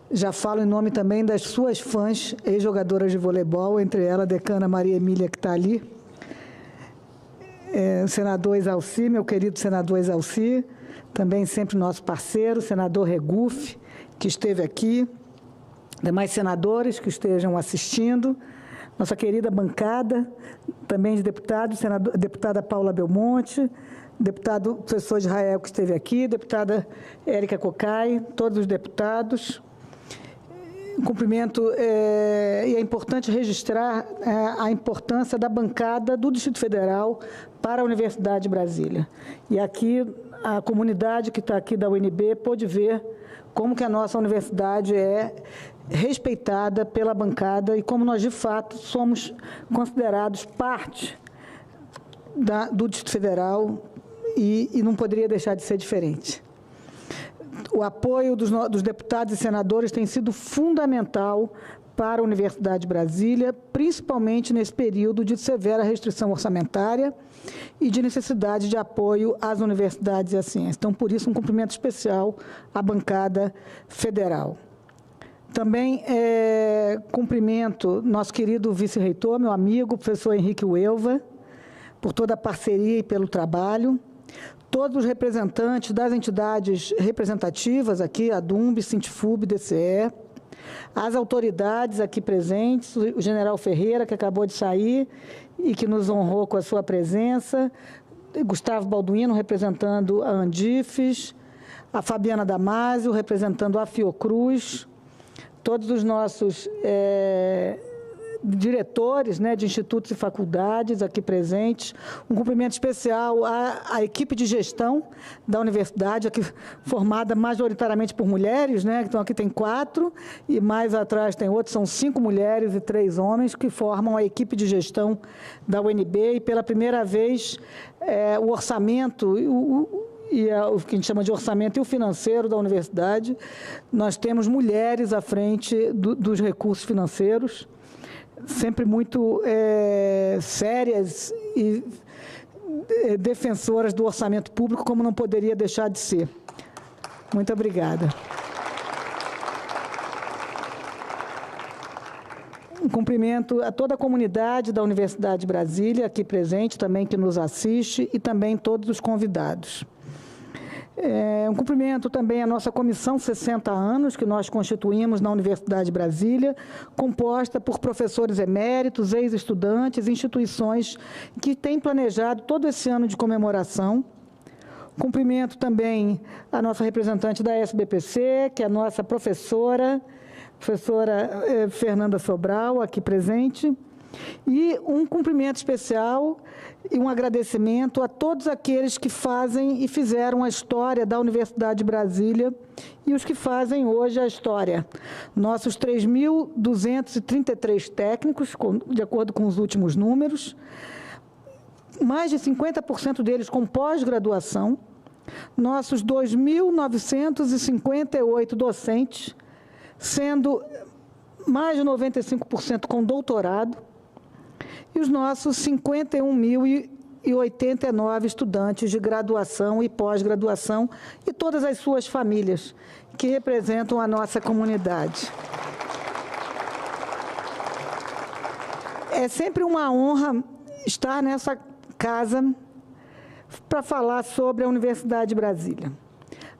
Já falo em nome também das suas fãs, ex-jogadoras de voleibol, entre elas a decana Maria Emília, que está ali. O senador Exalci, meu querido senador Exalci, também sempre nosso parceiro, senador Regufe, que esteve aqui, demais senadores que estejam assistindo, nossa querida bancada, também de deputados, deputada Paula Belmonte, deputado professor Israel, que esteve aqui, deputada Érica Cocai, todos os deputados. Cumprimento, e é importante registrar a importância da bancada do Distrito Federal para a Universidade de Brasília. E aqui, a comunidade que está aqui da UNB pôde ver como que a nossa universidade é respeitada pela bancada e como nós, de fato, somos considerados parte do Distrito Federal e não poderia deixar de ser diferente. O apoio dos deputados e senadores tem sido fundamental para a Universidade de Brasília, principalmente nesse período de severa restrição orçamentária e de necessidade de apoio às universidades e à ciência. Então, por isso, um cumprimento especial à bancada federal. Também cumprimento nosso querido vice-reitor, meu amigo, professor Henrique Uelva, por toda a parceria e pelo trabalho. Todos os representantes das entidades representativas aqui, a DUMB, Sintfub, DCE, as autoridades aqui presentes, o general Ferreira, que acabou de sair e que nos honrou com a sua presença, Gustavo Balduino, representando a Andifes, a Fabiana Damasio, representando a Fiocruz, todos os nossos diretores, né, de institutos e faculdades aqui presentes, um cumprimento especial à equipe de gestão da universidade, aqui formada majoritariamente por mulheres, né, então aqui tem 4, e mais atrás tem outros, são 5 mulheres e 3 homens que formam a equipe de gestão da UNB, e pela primeira vez o orçamento, o que a gente chama de orçamento e o financeiro da universidade, nós temos mulheres à frente dos recursos financeiros, sempre muito sérias e defensoras do orçamento público, como não poderia deixar de ser. Muito obrigada. Um cumprimento a toda a comunidade da Universidade de Brasília, aqui presente também, que nos assiste, e também todos os convidados. Um cumprimento também à nossa Comissão 60 anos, que nós constituímos na Universidade de Brasília, composta por professores eméritos, ex-estudantes, instituições que têm planejado todo esse ano de comemoração. Cumprimento também a nossa representante da SBPC, que é a nossa professora Fernanda Sobral, aqui presente. E um cumprimento especial e um agradecimento a todos aqueles que fazem e fizeram a história da Universidade de Brasília e os que fazem hoje a história. Nossos 3.233 técnicos, de acordo com os últimos números, mais de 50% deles com pós-graduação, nossos 2.958 docentes, sendo mais de 95% com doutorado, e os nossos 51.089 estudantes de graduação e pós-graduação e todas as suas famílias que representam a nossa comunidade. É sempre uma honra estar nessa casa para falar sobre a Universidade de Brasília.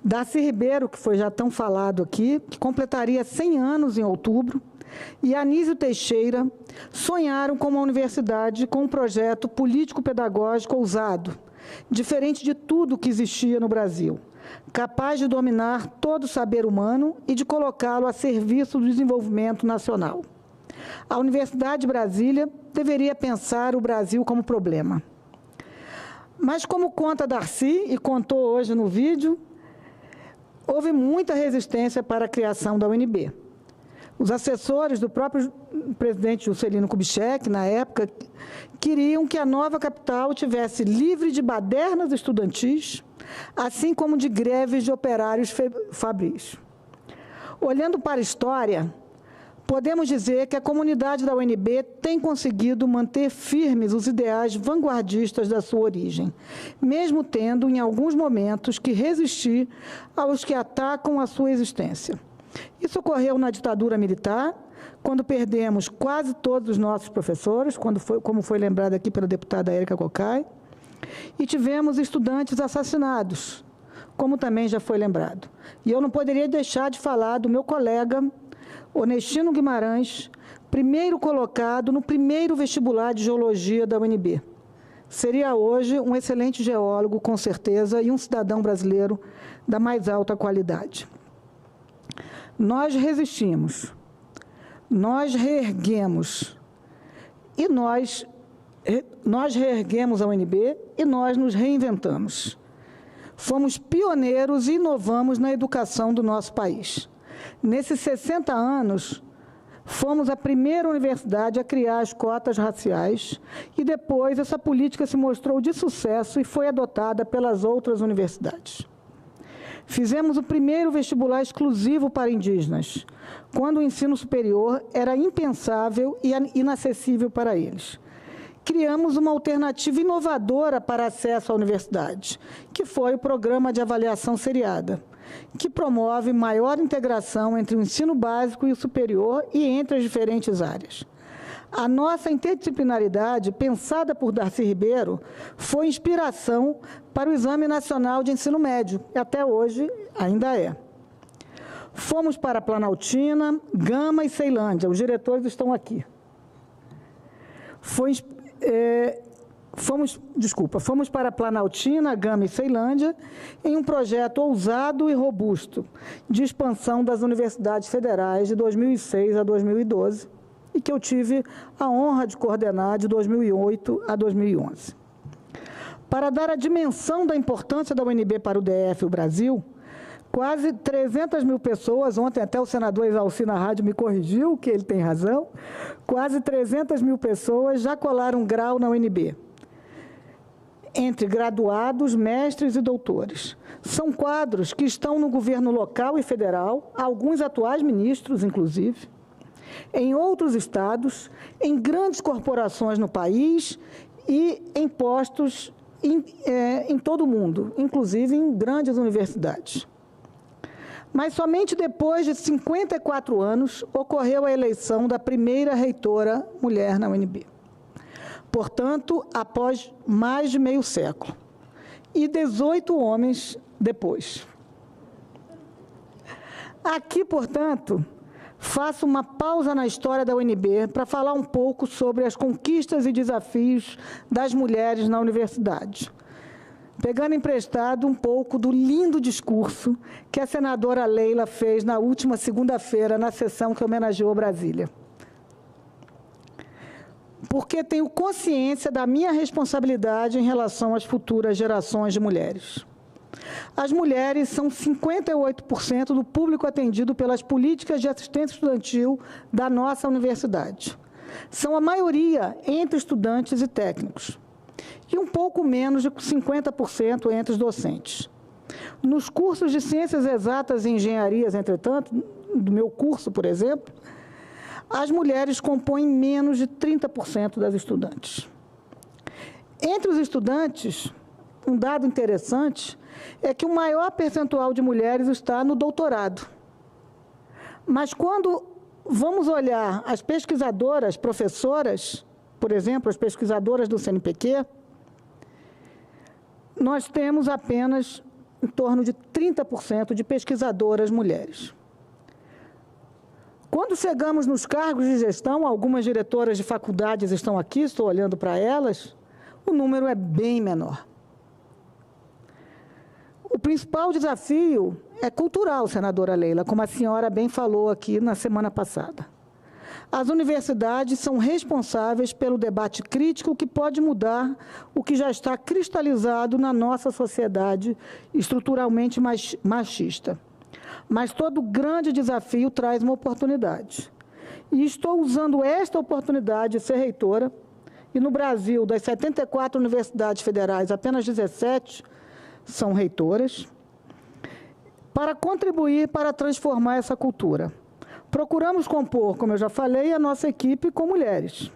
Darcy Ribeiro, que foi já tão falado aqui, que completaria 100 anos em outubro, e Anísio Teixeira sonharam com uma universidade com um projeto político-pedagógico ousado, diferente de tudo que existia no Brasil, capaz de dominar todo o saber humano e de colocá-lo a serviço do desenvolvimento nacional. A Universidade de Brasília deveria pensar o Brasil como problema. Mas, como conta Darcy, e contou hoje no vídeo, houve muita resistência para a criação da UNB. Os assessores do próprio presidente Juscelino Kubitschek, na época, queriam que a nova capital tivesse livre de badernas estudantis, assim como de greves de operários fabris. Olhando para a história, podemos dizer que a comunidade da UNB tem conseguido manter firmes os ideais vanguardistas da sua origem, mesmo tendo, em alguns momentos, que resistir aos que atacam a sua existência. Isso ocorreu na ditadura militar, quando perdemos quase todos os nossos professores, como foi lembrado aqui pela deputada Érica Cocai, e tivemos estudantes assassinados, como também já foi lembrado. E eu não poderia deixar de falar do meu colega Onestino Guimarães, primeiro colocado no primeiro vestibular de geologia da UNB. Seria hoje um excelente geólogo, com certeza, e um cidadão brasileiro da mais alta qualidade. Nós resistimos, nós reerguemos, e nós reerguemos a UNB e nós nos reinventamos. Fomos pioneiros e inovamos na educação do nosso país. Nesses 60 anos, fomos a primeira universidade a criar as cotas raciais e depois essa política se mostrou de sucesso e foi adotada pelas outras universidades. Fizemos o primeiro vestibular exclusivo para indígenas, quando o ensino superior era impensável e inacessível para eles. Criamos uma alternativa inovadora para acesso à universidade, que foi o Programa de Avaliação Seriada, que promove maior integração entre o ensino básico e o superior e entre as diferentes áreas. A nossa interdisciplinaridade, pensada por Darcy Ribeiro, foi inspiração para o Exame Nacional de Ensino Médio, e até hoje ainda é. Fomos para Planaltina, Gama e Ceilândia, os diretores estão aqui. Fomos para Planaltina, Gama e Ceilândia em um projeto ousado e robusto de expansão das universidades federais de 2006 a 2012 e que eu tive a honra de coordenar de 2008 a 2011. Para dar a dimensão da importância da UNB para o DF e o Brasil, quase 300 mil pessoas, ontem até o senador Exalci na rádio me corrigiu, que ele tem razão, quase 300 mil pessoas já colaram grau na UNB, entre graduados, mestres e doutores. São quadros que estão no governo local e federal, alguns atuais ministros, inclusive, em outros estados, em grandes corporações no país e em postos em todo o mundo, inclusive em grandes universidades. Mas somente depois de 54 anos ocorreu a eleição da primeira reitora mulher na UNB. Portanto, após mais de meio século. e 18 homens depois. Aqui, portanto, faço uma pausa na história da UNB para falar um pouco sobre as conquistas e desafios das mulheres na universidade, pegando emprestado um pouco do lindo discurso que a senadora Leila fez na última segunda-feira, na sessão que homenageou Brasília. Porque tenho consciência da minha responsabilidade em relação às futuras gerações de mulheres. As mulheres são 58% do público atendido pelas políticas de assistência estudantil da nossa universidade. São a maioria entre estudantes e técnicos, e um pouco menos de 50% entre os docentes. Nos cursos de ciências exatas e engenharias, entretanto, do meu curso, por exemplo, as mulheres compõem menos de 30% das estudantes. Entre os estudantes, um dado interessante é que o maior percentual de mulheres está no doutorado. Mas quando vamos olhar as pesquisadoras, professoras, por exemplo, as pesquisadoras do CNPq, nós temos apenas em torno de 30% de pesquisadoras mulheres. Quando chegamos nos cargos de gestão, algumas diretoras de faculdades estão aqui, estou olhando para elas, o número é bem menor. O principal desafio é cultural, senadora Leila, como a senhora bem falou aqui na semana passada. As universidades são responsáveis pelo debate crítico que pode mudar o que já está cristalizado na nossa sociedade estruturalmente machista. Mas todo grande desafio traz uma oportunidade. E estou usando esta oportunidade de ser reitora, e no Brasil, das 74 universidades federais, apenas 17 são reitoras, para contribuir para transformar essa cultura. Procuramos compor, como eu já falei, a nossa equipe com mulheres.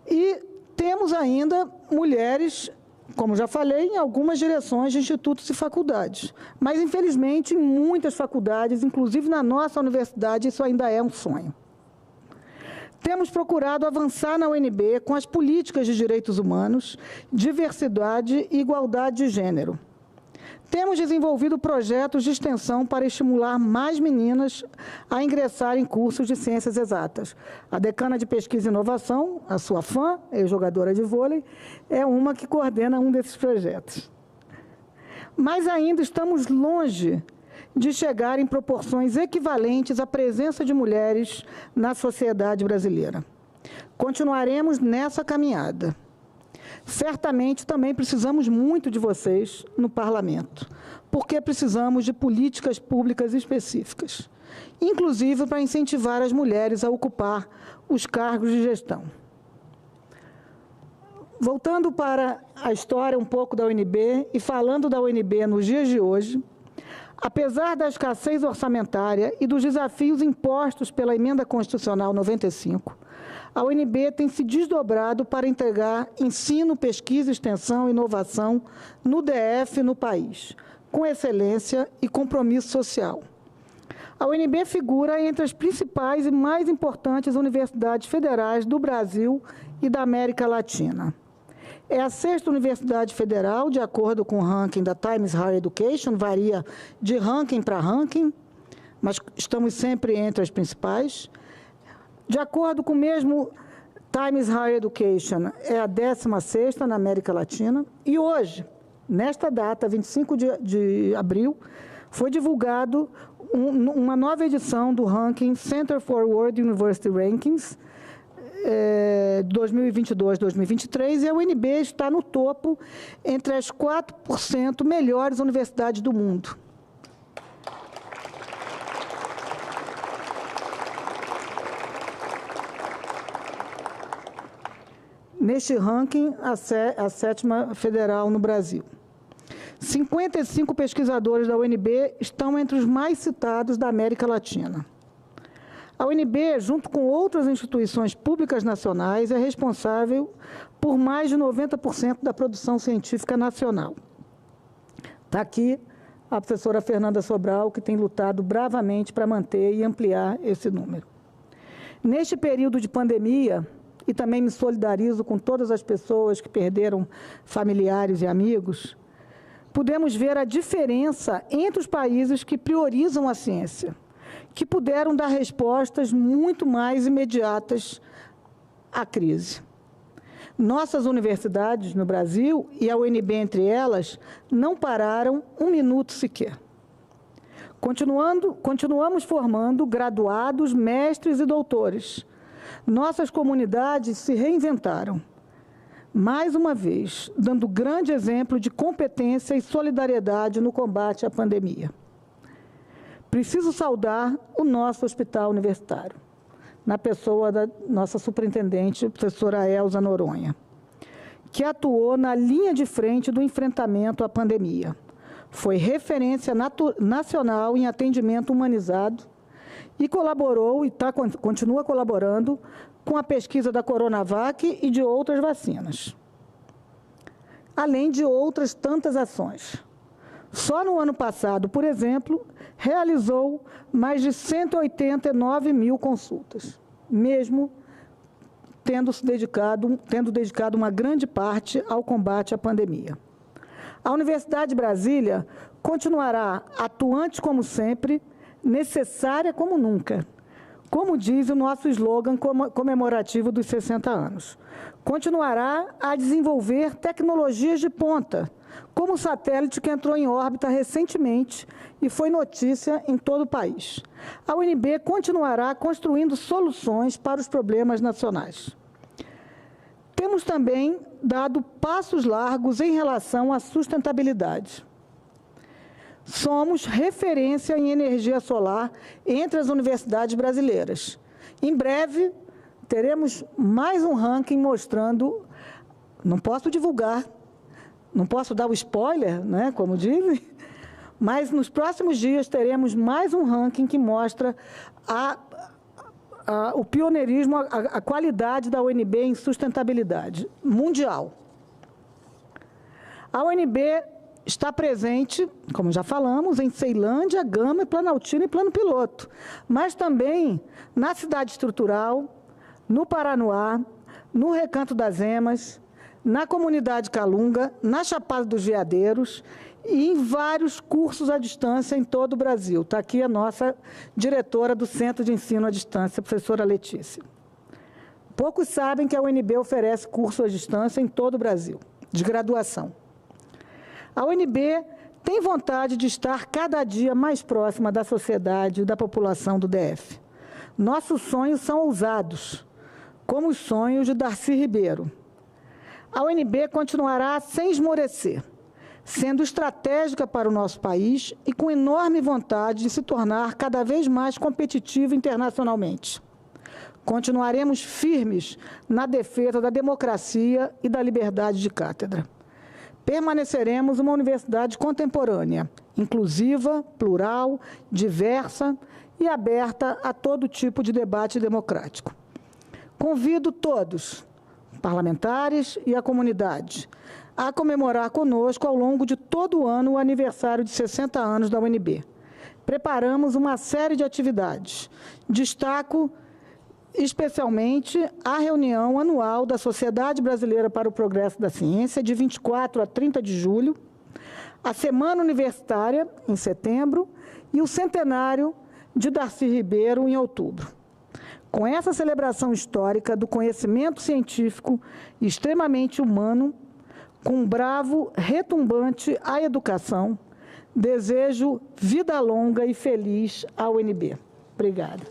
E temos ainda mulheres, como já falei, em algumas direções de institutos e faculdades. Mas, infelizmente, em muitas faculdades, inclusive na nossa universidade, isso ainda é um sonho. Temos procurado avançar na UNB com as políticas de direitos humanos, diversidade e igualdade de gênero. Temos desenvolvido projetos de extensão para estimular mais meninas a ingressar em cursos de ciências exatas. A decana de pesquisa e inovação, a sua fã, ex-jogadora de vôlei, é uma que coordena um desses projetos. Mas ainda estamos longe de chegar em proporções equivalentes à presença de mulheres na sociedade brasileira. Continuaremos nessa caminhada. Certamente também precisamos muito de vocês no parlamento, porque precisamos de políticas públicas específicas, inclusive para incentivar as mulheres a ocupar os cargos de gestão. Voltando para a história um pouco da UNB e falando da UNB nos dias de hoje, apesar da escassez orçamentária e dos desafios impostos pela Emenda Constitucional 95, a UNB tem se desdobrado para entregar ensino, pesquisa, extensão e inovação no DF e no país, com excelência e compromisso social. A UNB figura entre as principais e mais importantes universidades federais do Brasil e da América Latina. É a 6ª universidade federal, de acordo com o ranking da Times Higher Education, varia de ranking para ranking, mas estamos sempre entre as principais. De acordo com o mesmo Times Higher Education, é a 16ª na América Latina. E hoje, nesta data, 25 de abril, foi divulgado uma nova edição do ranking Center for World University Rankings, 2022-2023, e a UNB está no topo entre as 4% melhores universidades do mundo. Neste ranking, a 7ª federal no Brasil. 55 pesquisadores da UNB estão entre os mais citados da América Latina. A UNB, junto com outras instituições públicas nacionais, é responsável por mais de 90% da produção científica nacional. Está aqui a professora Fernanda Sobral, que tem lutado bravamente para manter e ampliar esse número. Neste período de pandemia, e também me solidarizo com todas as pessoas que perderam familiares e amigos, pudemos ver a diferença entre os países que priorizam a ciência, que puderam dar respostas muito mais imediatas à crise. Nossas universidades no Brasil, e a UNB entre elas, não pararam um minuto sequer. Continuamos formando graduados, mestres e doutores. Nossas comunidades se reinventaram. Mais uma vez, dando grande exemplo de competência e solidariedade no combate à pandemia. Preciso saudar o nosso hospital universitário, na pessoa da nossa superintendente, professora Elza Noronha, que atuou na linha de frente do enfrentamento à pandemia. Foi referência nacional em atendimento humanizado e colaborou e continua colaborando com a pesquisa da Coronavac e de outras vacinas, além de outras tantas ações. Só no ano passado, por exemplo, realizou mais de 189 mil consultas, mesmo tendo dedicado uma grande parte ao combate à pandemia. A Universidade de Brasília continuará atuante como sempre, necessária como nunca, como diz o nosso slogan comemorativo dos 60 anos. Continuará a desenvolver tecnologias de ponta, como o satélite que entrou em órbita recentemente e foi notícia em todo o país. A UNB continuará construindo soluções para os problemas nacionais. Temos também dado passos largos em relação à sustentabilidade. Somos referência em energia solar entre as universidades brasileiras. Em breve, teremos mais um ranking mostrando, não posso divulgar, não posso dar o spoiler, né, como dizem, mas nos próximos dias teremos mais um ranking que mostra o pioneirismo, a qualidade da UNB em sustentabilidade mundial. A UNB está presente, como já falamos, em Ceilândia, Gama, Planaltina e Plano Piloto, mas também na Cidade Estrutural, no Paranoá, no Recanto das Emas, na Comunidade Calunga, na Chapada dos Veadeiros e em vários cursos à distância em todo o Brasil. Está aqui a nossa diretora do Centro de Ensino à Distância, a professora Letícia. Poucos sabem que a UNB oferece cursos à distância em todo o Brasil, de graduação. A UNB tem vontade de estar cada dia mais próxima da sociedade e da população do DF. Nossos sonhos são ousados, como os sonhos de Darcy Ribeiro. A UNB continuará sem esmorecer, sendo estratégica para o nosso país e com enorme vontade de se tornar cada vez mais competitiva internacionalmente. Continuaremos firmes na defesa da democracia e da liberdade de cátedra. Permaneceremos uma universidade contemporânea, inclusiva, plural, diversa e aberta a todo tipo de debate democrático. Convido todos, parlamentares e a comunidade, a comemorar conosco ao longo de todo o ano o aniversário de 60 anos da UNB. Preparamos uma série de atividades. Destaco especialmente a reunião anual da Sociedade Brasileira para o Progresso da Ciência, de 24 a 30 de julho, a Semana Universitária, em setembro, e o centenário de Darcy Ribeiro, em outubro. Com essa celebração histórica do conhecimento científico extremamente humano, com um bravo retumbante à educação, desejo vida longa e feliz à UNB. Obrigada.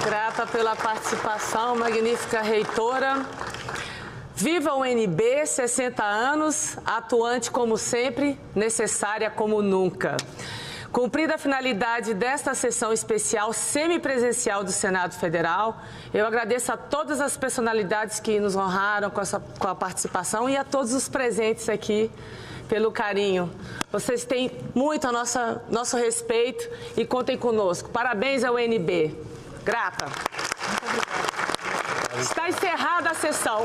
Grata pela participação, magnífica reitora. Viva o UNB, 60 anos, atuante como sempre, necessária como nunca. Cumprida a finalidade desta sessão especial semipresencial do Senado Federal, eu agradeço a todas as personalidades que nos honraram com a participação e a todos os presentes aqui pelo carinho. Vocês têm muito a nosso respeito e contem conosco. Parabéns ao UNB. Grata. Está encerrada a sessão.